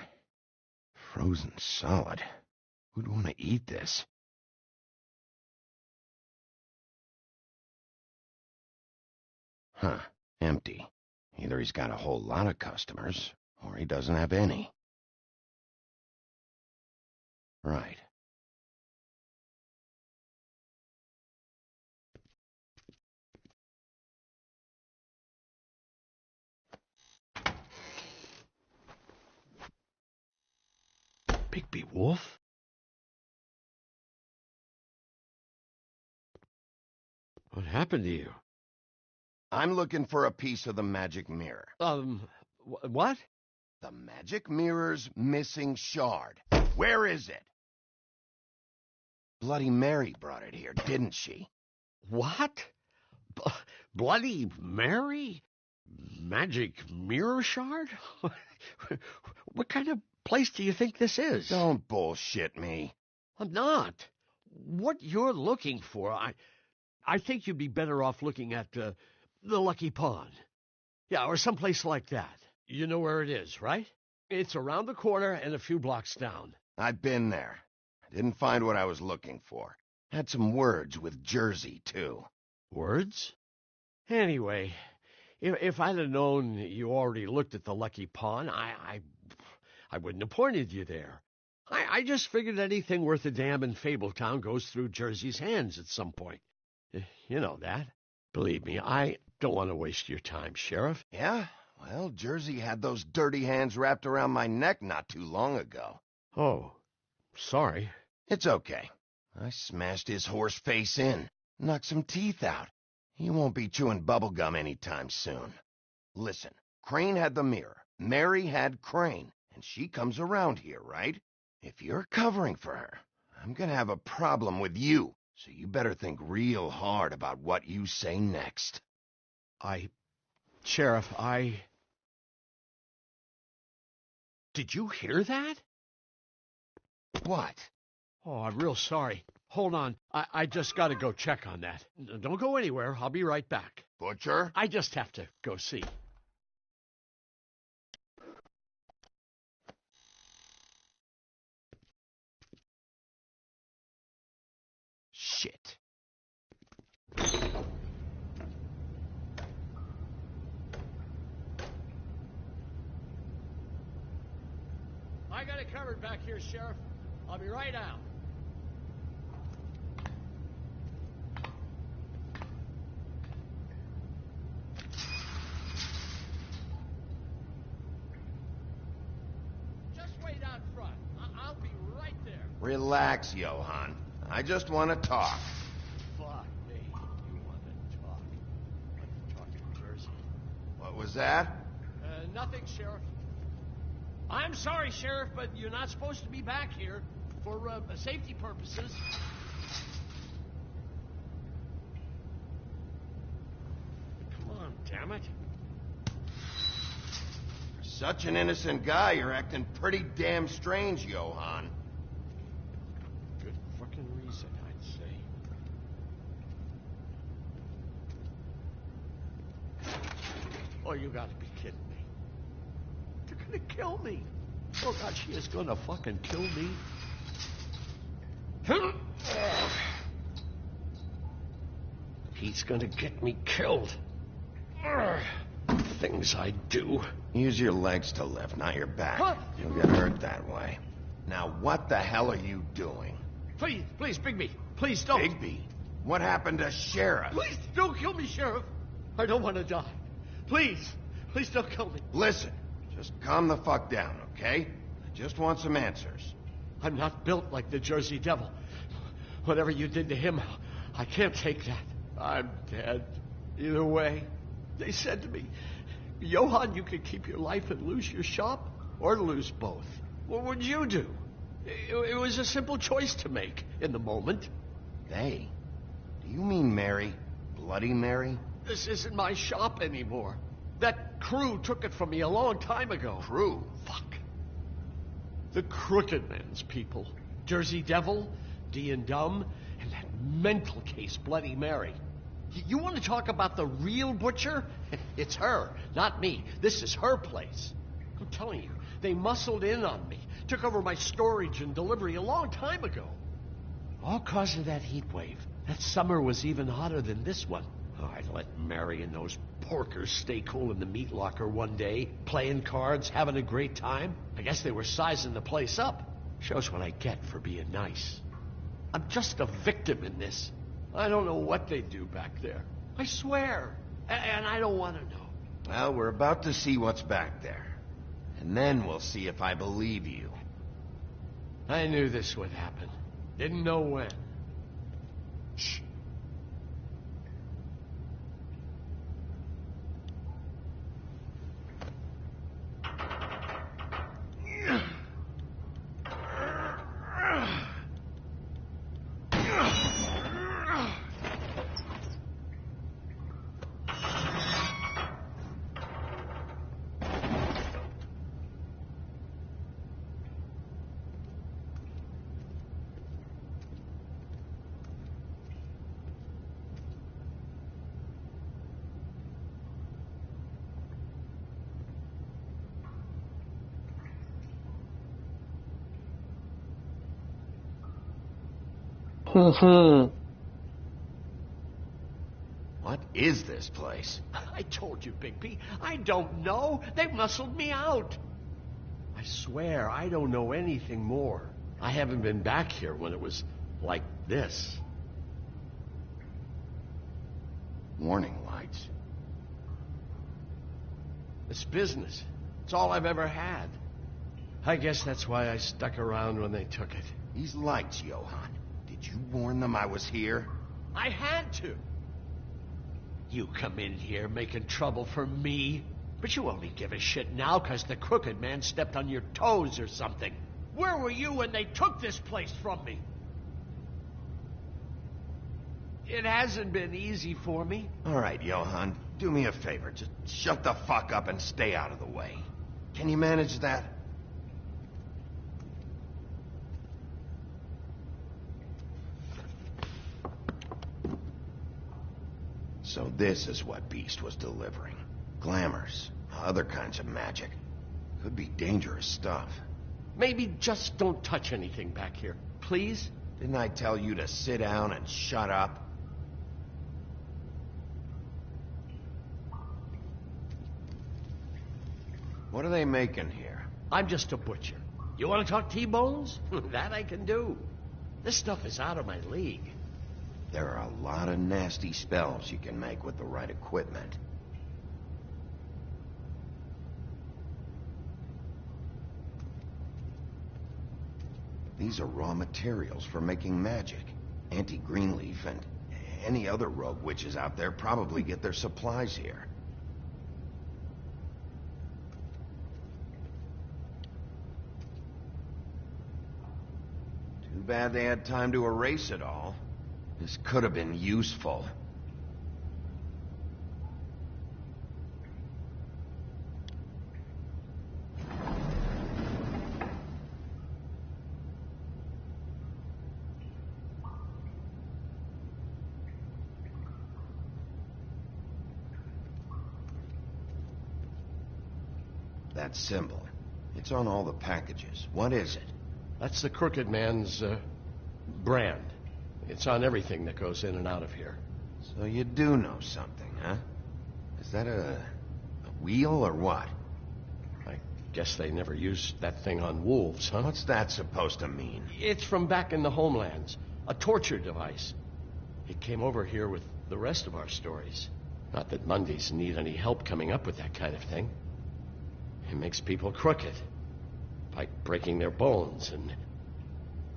Frozen solid. Who'd want to eat this? Huh, empty. Either he's got a whole lot of customers, or he doesn't have any. Right. Bigby Wolf? What happened to you? I'm looking for a piece of the magic mirror. What? The magic mirror's missing shard. Where is it? Bloody Mary brought it here, didn't she? What? Bloody Mary? Magic mirror shard? What kind of place do you think this is? Don't bullshit me. I'm not. What you're looking for, I think you'd be better off looking at the Lucky Pond. Yeah, or someplace like that. You know where it is, right? It's around the corner and a few blocks down. I've been there. I didn't find what I was looking for. Had some words with Jersey, too. Words? Anyway, if I'd have known you already looked at the Lucky Pond, I wouldn't have pointed you there. I just figured anything worth a damn in Fabletown goes through Jersey's hands at some point. You know that. Believe me, I don't want to waste your time, Sheriff. Yeah? Well, Jersey had those dirty hands wrapped around my neck not too long ago. Oh, sorry. It's okay. I smashed his horse face in, knocked some teeth out. He won't be chewing bubblegum anytime soon. Listen, Crane had the mirror, Mary had Crane, and she comes around here, right? If you're covering for her, I'm gonna have a problem with you, so you better think real hard about what you say next. Sheriff, Did you hear that? What? Oh, I'm real sorry. Hold on. I just gotta go check on that. Don't go anywhere. I'll be right back. Butcher? I just have to go see. Shit. I got it covered back here, Sheriff. I'll be right out. Just wait out front. I'll be right there. Relax, Johann. I just want to talk. Fuck me. You want to talk. I'm talking Jersey. What was that? Nothing, Sheriff. I'm sorry, Sheriff, but you're not supposed to be back here for safety purposes. Come on, damn it. For such an innocent guy, you're acting pretty damn strange, Johann. Good fucking reason, I'd say. Oh, you gotta be kidding me. They're gonna kill me. Oh, God, she is gonna fucking kill me. He's gonna get me killed. Things I do. Use your legs to lift, not your back. Huh? You'll get hurt that way. Now, what the hell are you doing? Please, Bigby, please don't. Bigby? What happened to Sheriff? Please don't kill me, Sheriff. I don't want to die. Please don't kill me. Listen, just calm the fuck down, okay? I just want some answers. I'm not built like the Jersey Devil. Whatever you did to him, I can't take that. I'm dead. Either way, they said to me, Johann, you could keep your life and lose your shop, or lose both. What would you do? It was a simple choice to make in the moment. They? Do you mean Mary? Bloody Mary? This isn't my shop anymore. That crew took it from me a long time ago. Crew? Fuck. The Crooked Man's people. Jersey Devil, D and Dumb, and that mental case, Bloody Mary. You want to talk about the real butcher? It's her, not me. This is her place. I'm telling you, they muscled in on me, took over my storage and delivery a long time ago. All cause of that heat wave. That summer was even hotter than this one. Oh, I let Mary and those porkers stay cool in the meat locker one day, playing cards, having a great time. I guess they were sizing the place up. Shows what I get for being nice. I'm just a victim in this. I don't know what they do back there. I swear. And I don't want to know. Well, we're about to see what's back there. And then we'll see if I believe you. I knew this would happen. Didn't know when. Shh. What is this place? I told you, Bigby. I don't know. They muscled me out. I swear, I don't know anything more. I haven't been back here when it was like this. Warning lights. It's business. It's all I've ever had. I guess that's why I stuck around when they took it. These lights, Johann. Did you warn them I was here? I had to. You come in here making trouble for me, but you only give a shit now because the crooked man stepped on your toes or something. Where were you when they took this place from me? It hasn't been easy for me. All right, Johann, do me a favor. Just shut the fuck up and stay out of the way. Can you manage that? So this is what Beast was delivering. Glamours, other kinds of magic. Could be dangerous stuff. Maybe just don't touch anything back here, please? Didn't I tell you to sit down and shut up? What are they making here? I'm just a butcher. You want to talk T-bones? That I can do. This stuff is out of my league. There are a lot of nasty spells you can make with the right equipment. These are raw materials for making magic. Auntie Greenleaf and any other rogue witches out there probably get their supplies here. Too bad they had time to erase it all. This could have been useful. That symbol. It's on all the packages. What is it? That's the crooked man's, brand. It's on everything that goes in and out of here. So you do know something, huh? Is that a wheel or what? I guess they never used that thing on wolves, huh? What's that supposed to mean? It's from back in the homelands. A torture device. It came over here with the rest of our stories. Not that Mondays need any help coming up with that kind of thing. It makes people crooked. By breaking their bones and...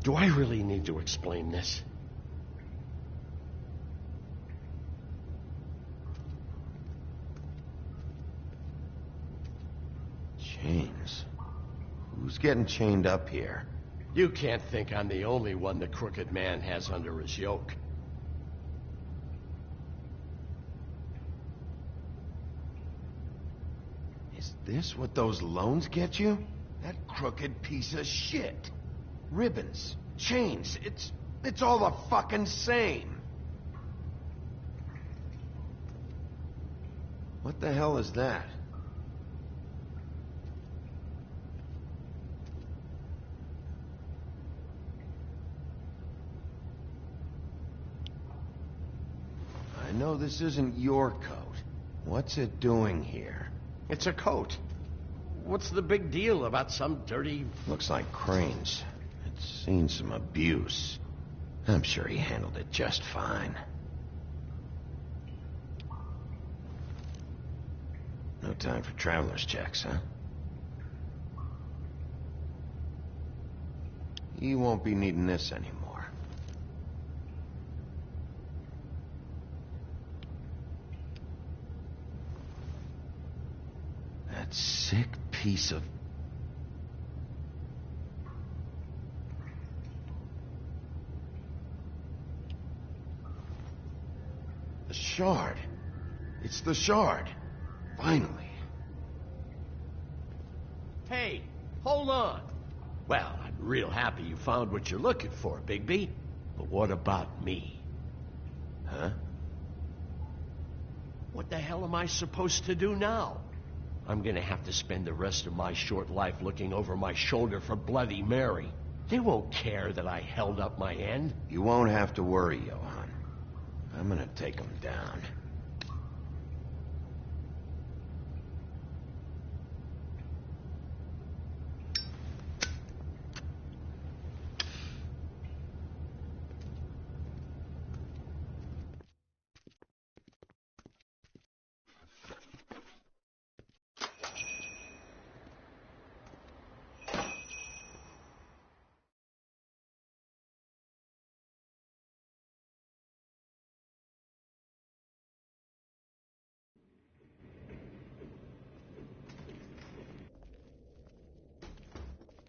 Do I really need to explain this? Chains. Who's getting chained up here? You can't think I'm the only one the crooked man has under his yoke. Is this what those loans get you? That crooked piece of shit. Ribbons, chains, it's all the fucking same. What the hell is that? I know this isn't your coat. What's it doing here? It's a coat. What's the big deal about some dirty... Looks like Crane's. It's seen some abuse. I'm sure he handled it just fine. No time for traveler's checks, huh? He won't be needing this anymore. That sick piece of... The shard. It's the shard. Finally. Hey, hold on. Well, I'm real happy you found what you're looking for, Bigby. But what about me? Huh? What the hell am I supposed to do now? I'm gonna have to spend the rest of my short life looking over my shoulder for Bloody Mary. They won't care that I held up my end. You won't have to worry, Johann. I'm gonna take him down.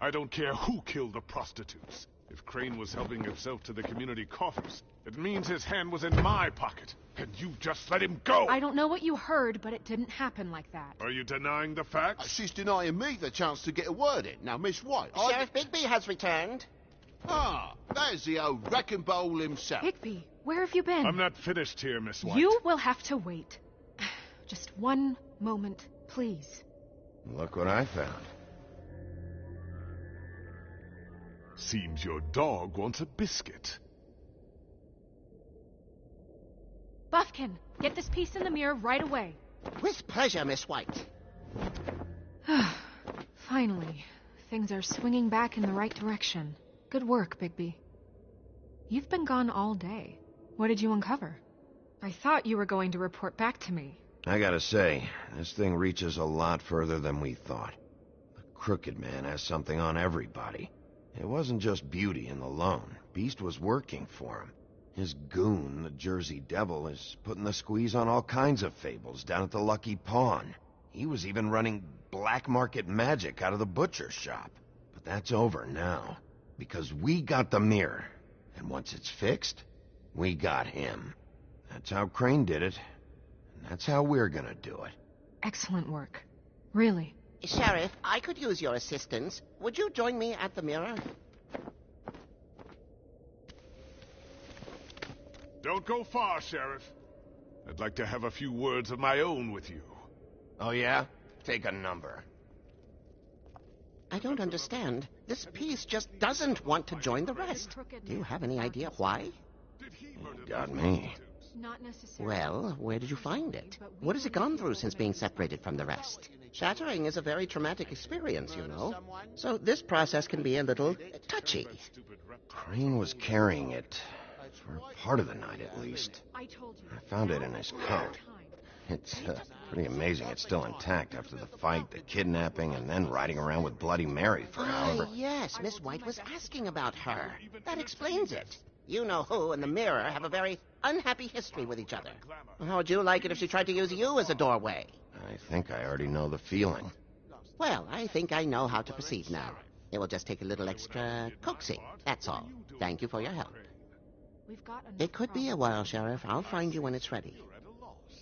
I don't care who killed the prostitutes. If Crane was helping himself to the community coffers, it means his hand was in my pocket, and you just let him go! I don't know what you heard, but it didn't happen like that. Are you denying the facts? She's denying me the chance to get a word in. Now, Miss White... Sheriff Bigby has returned. Ah, there's the old wrecking bowl himself. Bigby, where have you been? I'm not finished here, Miss White. You will have to wait. Just one moment, please. Look what I found. Seems your dog wants a biscuit. Buffkin, get this piece in the mirror right away. With pleasure, Miss White. Finally, things are swinging back in the right direction. Good work, Bigby. You've been gone all day. What did you uncover? I thought you were going to report back to me. I gotta say, this thing reaches a lot further than we thought. The Crooked Man has something on everybody. It wasn't just Beauty and the Lone. Beast was working for him. His goon, the Jersey Devil, is putting the squeeze on all kinds of fables down at the Lucky Pawn. He was even running black market magic out of the butcher shop. But that's over now, because we got the mirror. And once it's fixed, we got him. That's how Crane did it. And that's how we're gonna do it. Excellent work. Really. Sheriff, I could use your assistance. Would you join me at the mirror? Don't go far, Sheriff. I'd like to have a few words of my own with you. Oh yeah? Take a number. I don't understand. This piece just doesn't want to join the rest. Do you have any idea why? You got me. Not necessarily. Well, where did you find it? What has it gone through since being separated from the rest? Shattering is a very traumatic experience, you know. So this process can be a little touchy. Crane was carrying it. For part of the night, at least. I found it in his coat. It's pretty amazing it's still intact after the fight, the kidnapping, and then riding around with Bloody Mary for however... Yes, Miss White was asking about her. That explains it. You know who and the mirror have a very unhappy history with each other. How would you like it if she tried to use you as a doorway? I think I already know the feeling. Well, I think I know how to proceed now. It will just take a little extra coaxing, that's all. Thank you for your help. It could be a while, Sheriff. I'll find you when it's ready.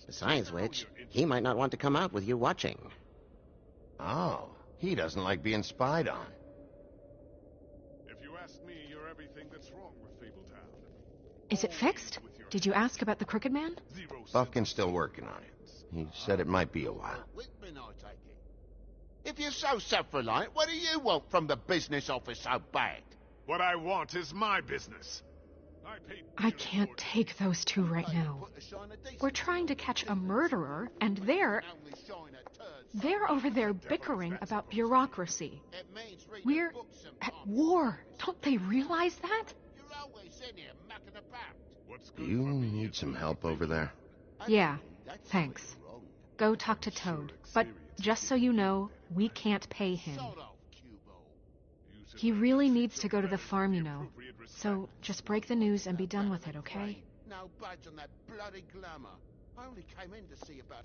Besides which, he might not want to come out with you watching. Oh, he doesn't like being spied on. If you ask me, you're everything that's wrong with Fabletown. Is it fixed? Did you ask about the Crooked Man? Buffkin's still working on it. He said it might be a while. If you're so self-reliant, what do you want from the business office so bad? What I want is my business. I can't take those two right now. We're trying to catch a murderer, and they're over there bickering about bureaucracy. We're at war. Don't they realize that? Do you need some help over there? Yeah, thanks. Go talk to Toad. But just so you know, we can't pay him. He really needs to go to the farm, you know. So just break the news and be done with it, okay? No budge on that bloody glamour. I only came in to see about...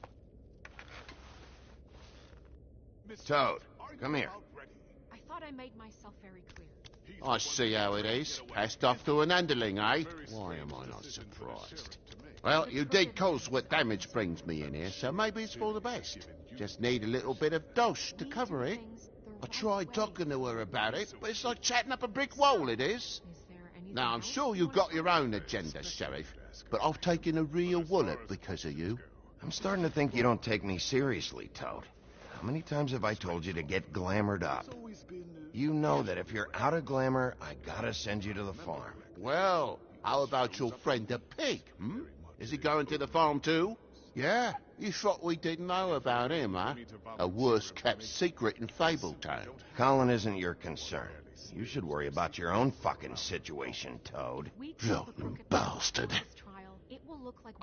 Toad, come here. I thought I made myself very clear. I see how it is. Passed off to an underling, eh? Why am I not surprised? Well, you did cause what damage brings me in here, so maybe it's for the best. Just need a little bit of dosh to cover it. I tried talking to her about it, but it's like chatting up a brick wall, it is. Now, I'm sure you've got your own agenda, Sheriff, but I've taken a real wallet because of you. I'm starting to think you don't take me seriously, Toad. How many times have I told you to get glamored up? You know that if you're out of glamour, I gotta send you to the farm. Well, how about your friend the pig, hmm? Is he going to the farm too? Yeah? You thought we didn't know about him, huh? A worst-kept secret in Fabletown. Colin isn't your concern. You should worry about your own fucking situation, Toad. Rotten bastard.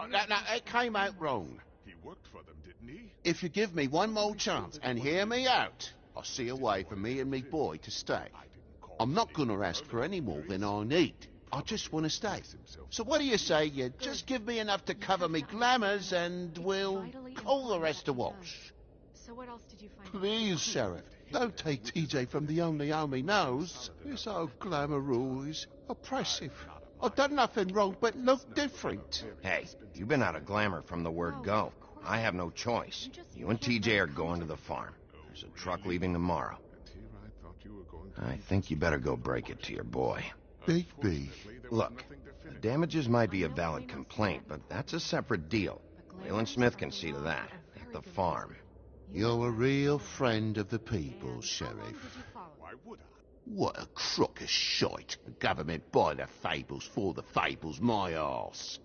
Now, it came out wrong. He worked for them, didn't he? If you give me one more chance and hear me out, I'll see a way for me and me boy to stay. I'm not gonna ask for any more than I need. I just want to stay. So what do you say you just give me enough to cover me glamours and we'll call the rest a wash? So what else did you find? Please, Sheriff, Don't take TJ from the only home he knows. This old glamour rule is oppressive. I've done nothing wrong but look different. Hey, you've been out of glamour from the word go. I have no choice. You and TJ are going to the farm. There's a truck leaving tomorrow. I think you better go break it to your boy. Bigby. Look, the damages might be a valid complaint, but that's a separate deal. Leland Smith can see to that, at the farm. You're a real friend of the people, Sheriff. Why would I? What a crock of shite. The government by the fables for the fables, my arse.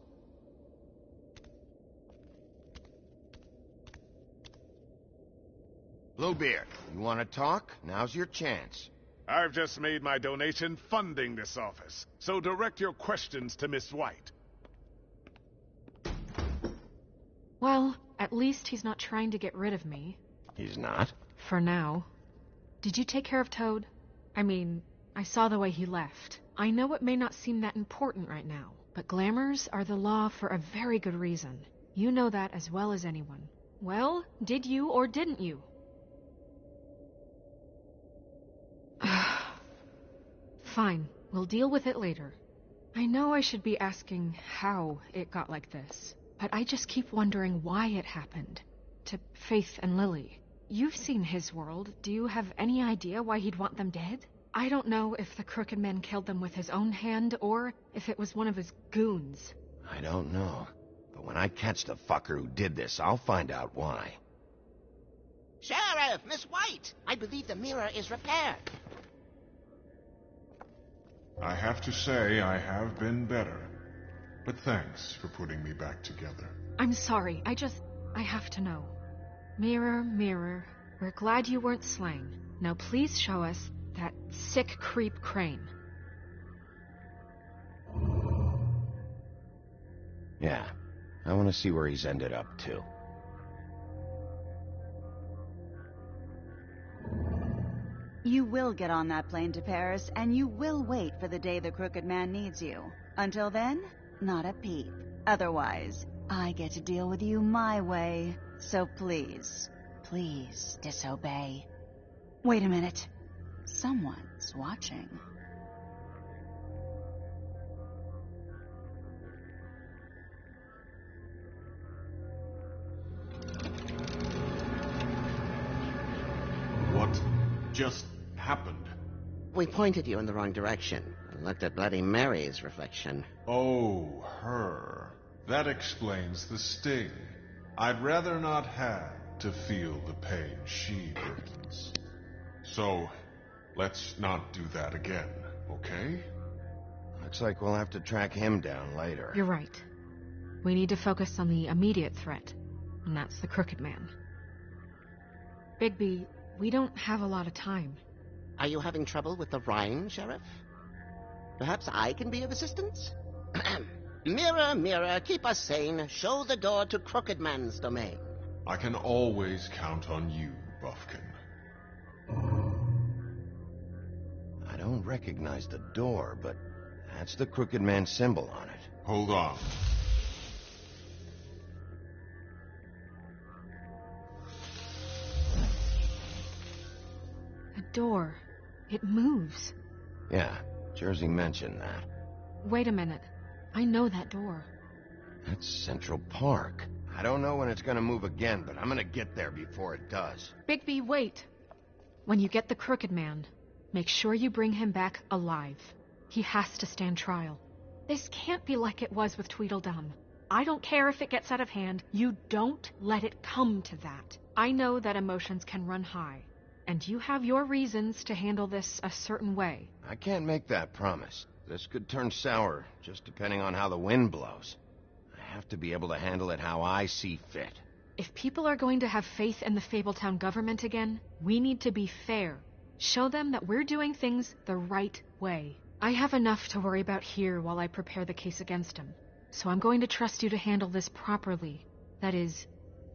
Bluebeard, you want to talk? Now's your chance. I've just made my donation funding this office, so direct your questions to Miss White. Well, at least he's not trying to get rid of me. He's not? For now. Did you take care of Toad? I mean, I saw the way he left. I know it may not seem that important right now, but glamours are the law for a very good reason. You know that as well as anyone. Well, did you or didn't you? Fine, we'll deal with it later. I know I should be asking how it got like this, but I just keep wondering why it happened. To Faith and Lily. You've seen his world. Do you have any idea why he'd want them dead? I don't know if the Crooked Man killed them with his own hand, or if it was one of his goons. I don't know. But when I catch the fucker who did this, I'll find out why. Sheriff, Miss White, I believe the mirror is repaired. I have to say I have been better. But thanks for putting me back together. I'm sorry, I have to know. Mirror, mirror, we're glad you weren't slain. Now please show us that sick creep Crane. Yeah, I want to see where he's ended up, too. You will get on that plane to Paris, and you will wait for the day the Crooked Man needs you. Until then, not a peep. Otherwise, I get to deal with you my way. So please, please disobey. Wait a minute. Someone's watching. What just happened? We pointed you in the wrong direction and looked at Bloody Mary's reflection. Oh, her. That explains the sting. I'd rather not have to feel the pain she burdens. So, let's not do that again, okay? Looks like we'll have to track him down later. You're right. We need to focus on the immediate threat, and that's the Crooked Man. Bigby, we don't have a lot of time. Are you having trouble with the rhyme, Sheriff? Perhaps I can be of assistance? Mirror, mirror, keep us sane. Show the door to Crooked Man's domain. I can always count on you, Buffkin. I don't recognize the door, but that's the Crooked Man symbol on it. Hold on. A door. It moves. Yeah, Jersey mentioned that. Wait a minute. I know that door. That's Central Park. I don't know when it's gonna move again, but I'm gonna get there before it does. Bigby, wait. When you get the Crooked Man, make sure you bring him back alive. He has to stand trial. This can't be like it was with Tweedledum. I don't care if it gets out of hand. You don't let it come to that. I know that emotions can run high, and you have your reasons to handle this a certain way. I can't make that promise. This could turn sour, just depending on how the wind blows. I have to be able to handle it how I see fit. If people are going to have faith in the Fabletown government again, we need to be fair. Show them that we're doing things the right way. I have enough to worry about here while I prepare the case against him. So I'm going to trust you to handle this properly. That is,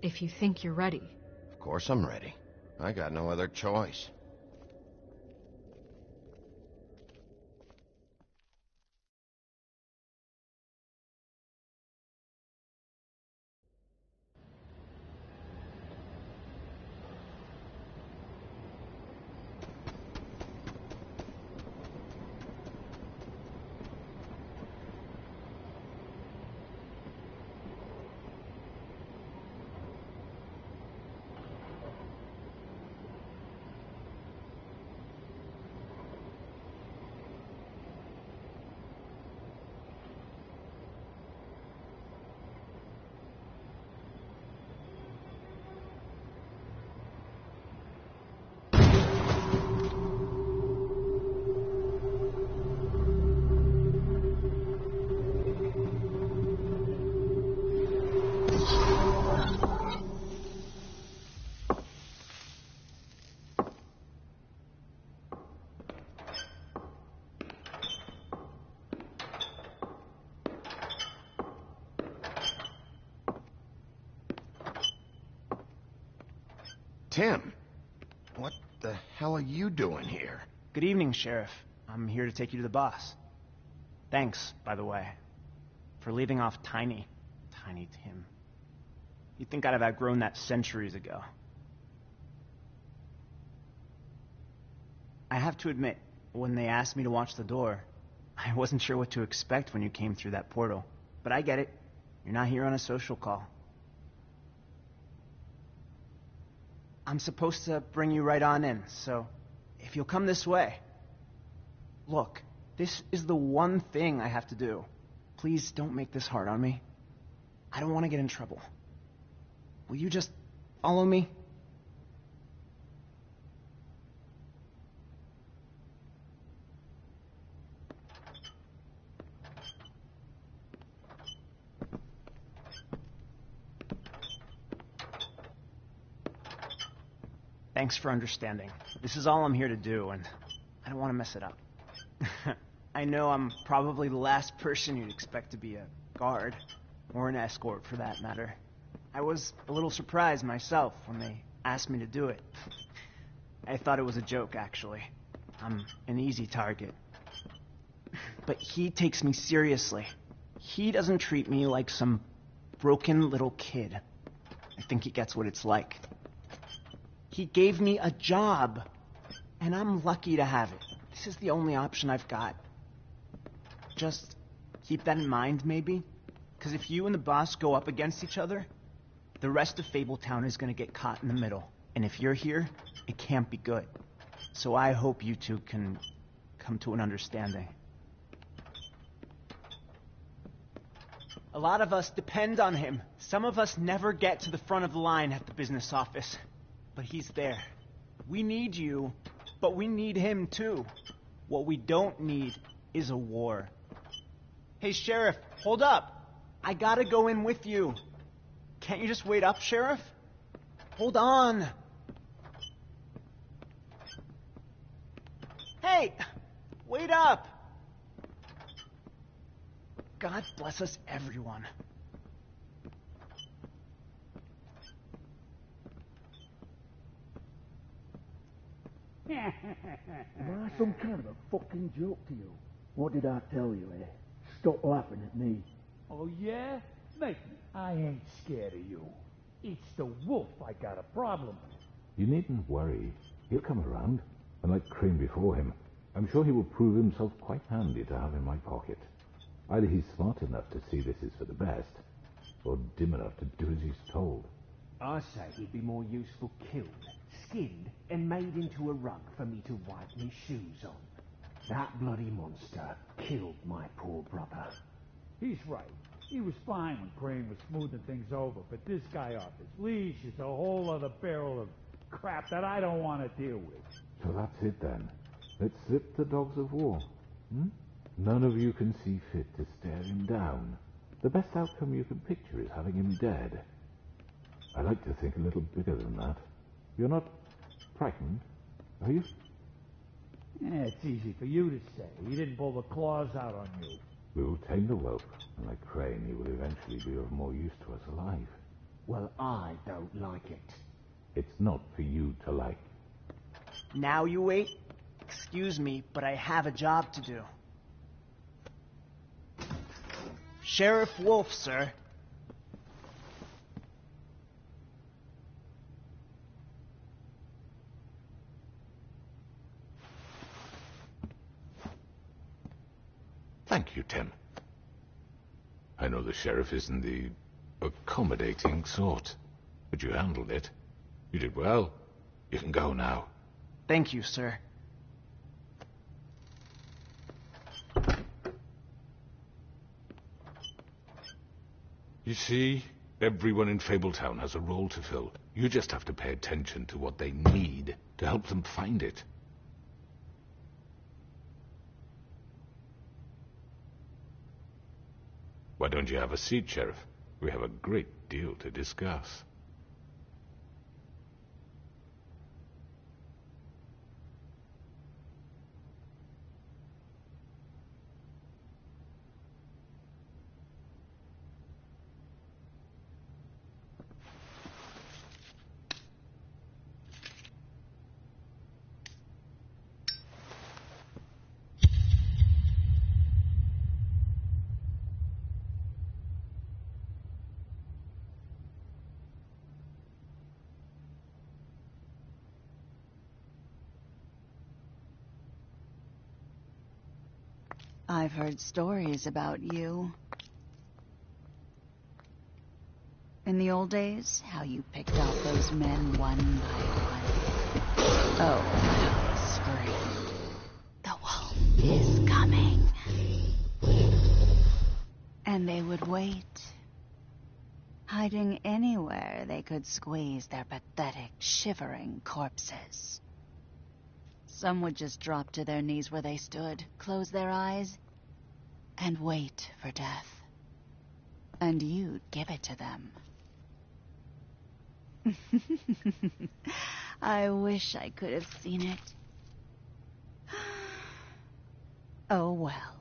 if you think you're ready. Of course I'm ready. I got no other choice. Tim! What the hell are you doing here? Good evening, Sheriff. I'm here to take you to the boss. Thanks, by the way, for leaving off Tiny Tim. You'd think I'd have outgrown that centuries ago. I have to admit, when they asked me to watch the door, I wasn't sure what to expect when you came through that portal. But I get it. You're not here on a social call. I'm supposed to bring you right on in, so if you'll come this way. Look, this is the one thing I have to do. Please don't make this hard on me. I don't want to get in trouble. Will you just follow me? Thanks for understanding. This is all I'm here to do, and I don't want to mess it up. I know I'm probably the last person you'd expect to be a guard, or an escort for that matter. I was a little surprised myself when they asked me to do it. I thought it was a joke, actually. I'm an easy target. But he takes me seriously. He doesn't treat me like some broken little kid. I think he gets what it's like. He gave me a job, and I'm lucky to have it. This is the only option I've got. Just keep that in mind, maybe? Because if you and the boss go up against each other, the rest of Fabletown is going to get caught in the middle. And if you're here, it can't be good. So I hope you two can come to an understanding. A lot of us depend on him. Some of us never get to the front of the line at the business office. But he's there. We need you, but we need him too. What we don't need is a war. Hey, Sheriff, hold up. I gotta go in with you. Can't you just wait up, Sheriff? Hold on. Hey, wait up. God bless us, everyone. Am I some kind of a fucking joke to you? What did I tell you, eh? Stop laughing at me. Oh, yeah? Mate, I ain't scared of you. It's the wolf I got a problem with. You needn't worry. He'll come around. And like Crane before him, I'm sure he will prove himself quite handy to have in my pocket. Either he's smart enough to see this is for the best, or dim enough to do as he's told. I say he'd be more useful killed, skinned, and made into a rug for me to wipe me shoes on. That bloody monster killed my poor brother. He's right. He was fine when Crane was smoothing things over, but this guy off his leash is a whole other barrel of crap that I don't want to deal with. So that's it then. Let's slip the dogs of war. None of you can see fit to stare him down. The best outcome you can picture is having him dead. I like to think a little bigger than that. You're not frightened, are you? Yeah, it's easy for you to say. He didn't pull the claws out on you. We will tame the whelp, and like Crane, he will eventually be of more use to us alive. Well, I don't like it. It's not for you to like. Now you wait? Excuse me, but I have a job to do. Sheriff Wolf, sir. Thank you, Tim. I know the sheriff isn't the accommodating sort, but you handled it. You did well. You can go now. Thank you, sir. You see, everyone in Fabletown has a role to fill. You just have to pay attention to what they need to help them find it. Why don't you have a seat, Sheriff? We have a great deal to discuss. I've heard stories about you. In the old days, how you picked off those men one by one. Oh, how you screamed. The wolf is coming. And they would wait, hiding anywhere they could squeeze their pathetic, shivering corpses. Some would just drop to their knees where they stood, close their eyes, and wait for death. And you'd give it to them. I wish I could have seen it. Oh well.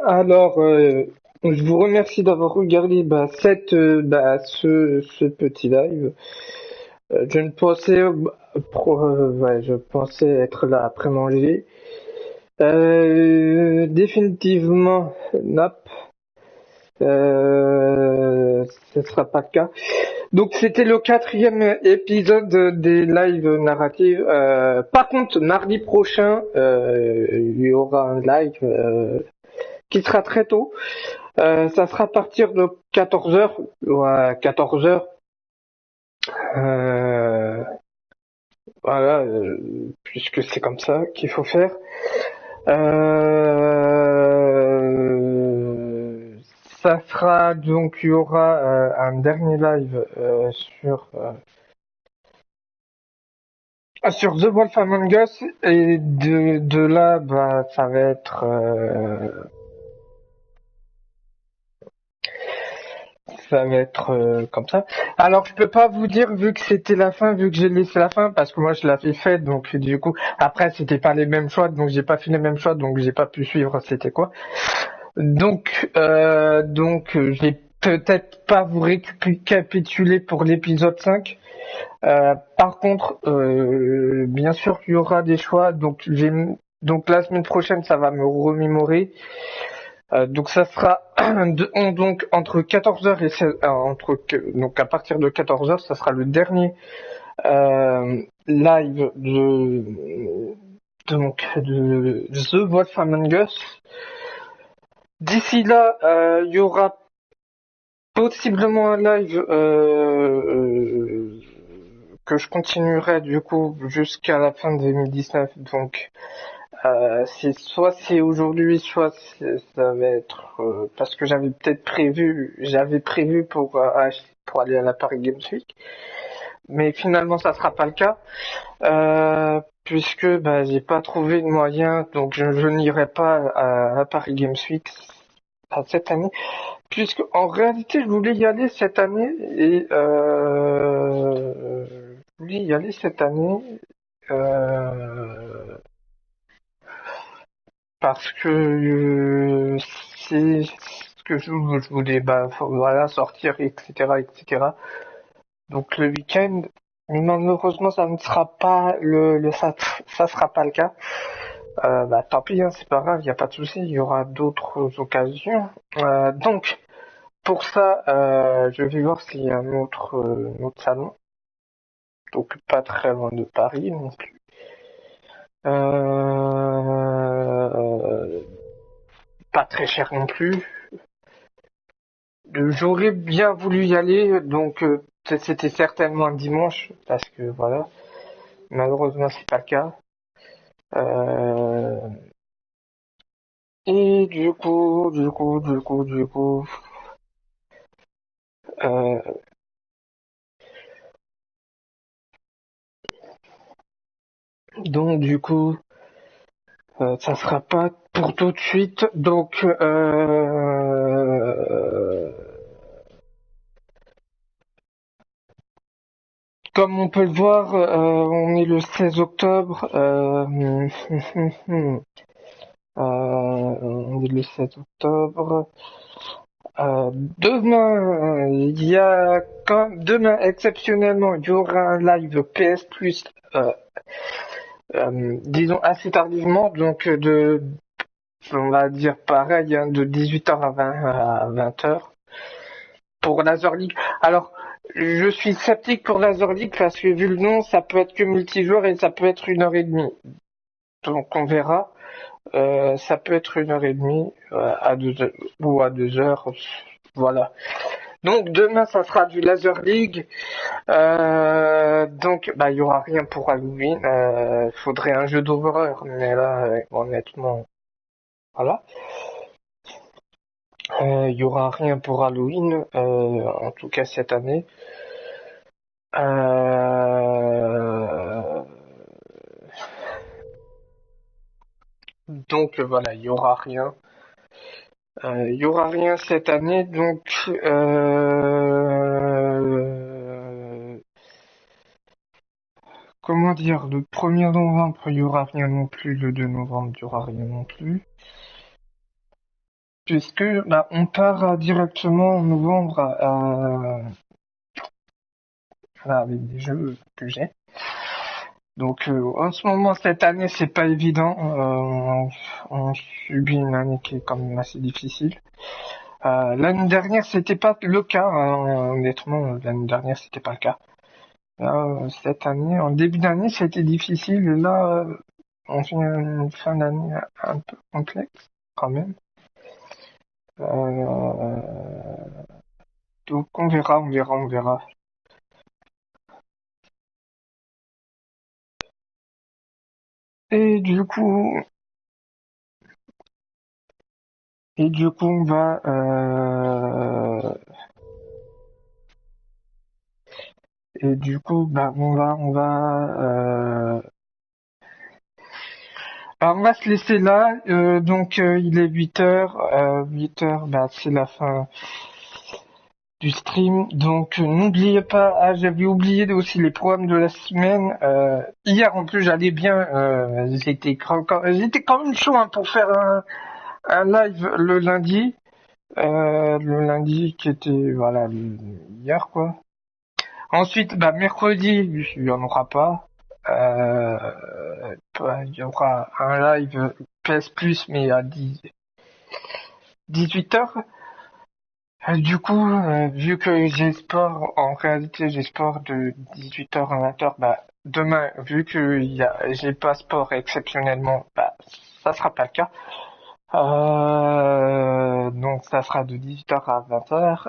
Alors, je vous remercie d'avoir regardé ce petit live. Je ne pensais, je pensais être là après manger. Définitivement, non. Ce sera pas le cas. Donc c'était le 4e épisode des lives narratifs. Par contre, mardi prochain, il y aura un live qui sera très tôt. Ça sera à partir de 14h. Ouais, 14h. Voilà, puisque c'est comme ça qu'il faut faire. Ça sera donc, il y aura un dernier live sur The Wolf Among Us, et de là, ça va être comme ça. Alors je peux pas vous dire vu que c'était la fin, vu que j'ai laissé la fin, parce que moi je l'avais fait, donc du coup après c'était pas les mêmes choix, donc j'ai pas fait les mêmes choix, donc j'ai pas pu suivre c'était quoi. Donc je vais peut-être pas vous récapituler pour l'épisode 5. Par contre, bien sûr qu'il y aura des choix, donc la semaine prochaine ça va me remémorer. Donc ça sera donc entre 14h et 16, donc à partir de 14h, ça sera le dernier live de The Wolf Among Us. D'ici là, il y aura possiblement un live que je continuerai du coup jusqu'à la fin de 2019. Donc c'est aujourd'hui, soit ça va être parce que j'avais prévu pour aller à la Paris Games Week, mais finalement ça sera pas le cas puisque j'ai pas trouvé de moyen, donc je n'irai pas à la Paris Games Week cette année, puisque en réalité je voulais y aller cette année et parce que c'est ce que je voulais voilà, sortir, etc. Donc le week-end, mais malheureusement ça ne sera pas ça sera pas le cas. Tant pis, hein, c'est pas grave, il n'y a pas de souci, il y aura d'autres occasions. Donc pour ça, je vais voir s'il y a un autre salon, donc pas très loin de Paris non plus. Pas très cher non plus. J'aurais bien voulu y aller, donc c'était certainement un dimanche, parce que voilà, malheureusement c'est pas le cas. Et du coup, euh, donc du coup, ça sera pas pour tout de suite, donc comme on peut le voir, on est le 16 octobre. On est le 16 octobre. Demain, exceptionnellement, il y aura un live PS Plus, disons assez tardivement, donc on va dire pareil, hein, de 18h à 20h pour Laser League. Alors, je suis sceptique pour Laser League parce que vu le nom, ça peut être que multijoueur et ça peut être 1h30. Donc on verra. Ça peut être 1h30 à 2h ou à 2h. Voilà. Donc demain, ça sera du Laser League. Donc, il y aura rien pour Halloween. Faudrait un jeu d'horreur, mais là, honnêtement, voilà. Il y aura rien pour Halloween, en tout cas cette année. Donc voilà, il y aura rien. Il y aura rien cette année, donc comment dire, le 1er novembre, il y aura rien non plus, le 2 novembre, il y aura rien non plus. puisque on part directement en novembre avec des jeux que j'ai. Donc en ce moment, cette année, c'est pas évident. On subit une année qui est quand même assez difficile. L'année dernière, c'était pas le cas. Honnêtement, l'année dernière, c'était pas le cas. Là, cette année, en début d'année, c'était difficile. Et là, on fait une fin d'année un peu complexe, quand même. Donc on verra. Et du coup, on va alors on va se laisser là. Donc il est 8h. 8h, c'est la fin du stream. Donc n'oubliez pas, j'avais oublié aussi les programmes de la semaine. Hier en plus j'allais bien. J'étais quand même chaud pour faire un live le lundi. Le lundi qui était hier quoi. Ensuite mercredi il y en aura pas. Il y aura un live PS Plus mais à 18h. Du coup, vu que j'ai sport, en réalité j'ai sport de 18h à 20h, demain, vu que j'ai pas sport exceptionnellement, ça sera pas le cas. Donc ça sera de 18h à 20h.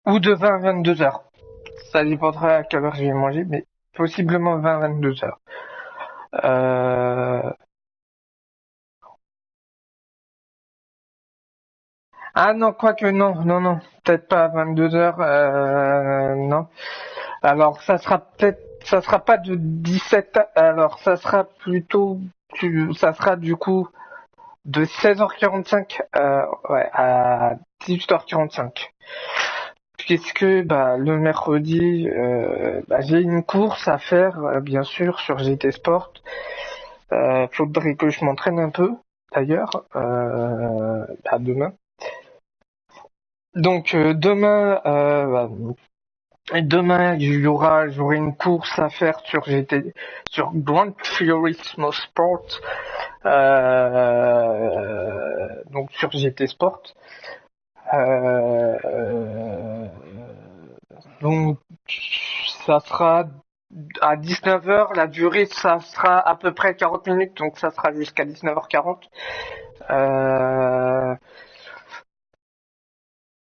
Ou de 20 à 22h. Ça dépendra à quelle heure je vais manger, mais possiblement 20 à 22h. Ah non, quoique non, peut-être pas à 22h, non. Alors ça sera pas de 17, alors ça sera du coup de 16h45 à 18h45. Puisque le mercredi j'ai une course à faire bien sûr sur GT Sport. Faudrait que je m'entraîne un peu d'ailleurs demain. Donc demain j'aurai une course à faire sur Grand Turismo Sport, donc sur GT Sport. Donc ça sera à 19h, la durée ça sera à peu près 40 minutes, donc ça sera jusqu'à 19h40.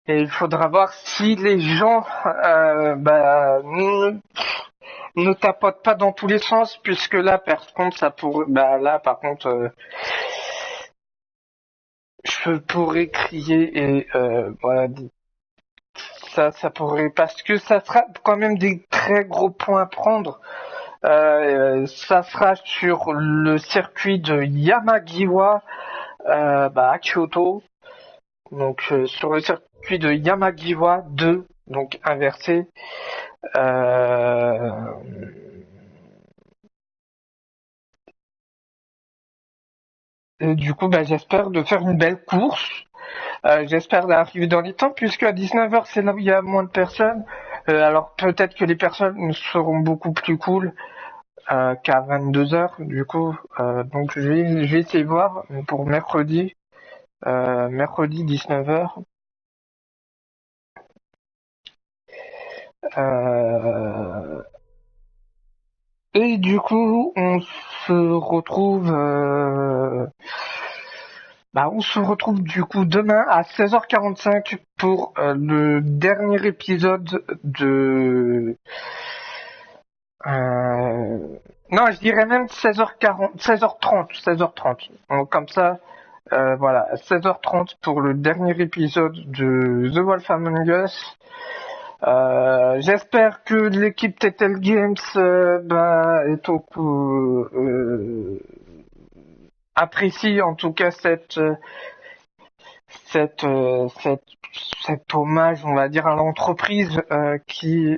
Et il faudra voir si les gens ne tapotent pas dans tous les sens, puisque là par contre je pourrais crier et ça pourrait, parce que ça sera quand même des très gros points à prendre. Ça sera sur le circuit de Yamagiwa à Kyoto. Donc sur le circuit de Yamagiwa 2, donc inversé. Et du coup, j'espère de faire une belle course. J'espère d'arriver dans les temps, puisque à 19h, c'est là où il y a moins de personnes. Alors peut-être que les personnes seront beaucoup plus cool qu'à 22h, du coup. Donc je vais essayer de voir pour mercredi 19h. Et du coup, on se retrouve du coup demain à 16h45 pour le dernier épisode de non, je dirais même 16h40, 16h30. Donc, comme ça, 16h30 pour le dernier épisode de The Wolf Among Us. J'espère que l'équipe Telltale Games est apprécie en tout cas cet hommage, on va dire, à l'entreprise qui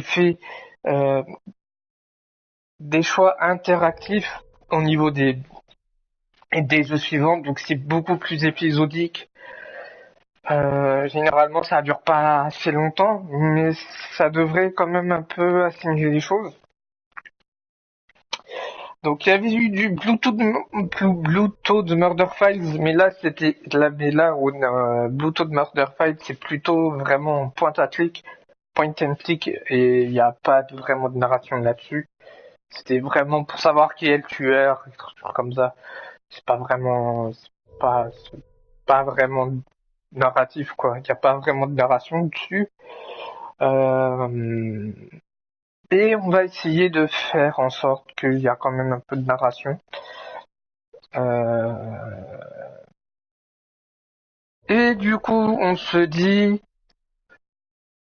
fait euh, des choix interactifs au niveau des jeux suivants, donc c'est beaucoup plus épisodique. Généralement, ça dure pas assez longtemps, mais ça devrait quand même un peu assimiler les choses. Donc il y avait eu du Bluetooth Murder Files, mais là Bluetooth Murder Files, c'est plutôt vraiment point and click, et il n'y a pas vraiment de narration là-dessus. C'était vraiment pour savoir qui est le tueur, des trucs comme ça. C'est pas vraiment narratif, quoi. Il n'y a pas vraiment de narration dessus. Et on va essayer de faire en sorte qu'il y a quand même un peu de narration. Et du coup, on se dit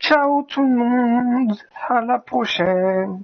ciao tout le monde, à la prochaine.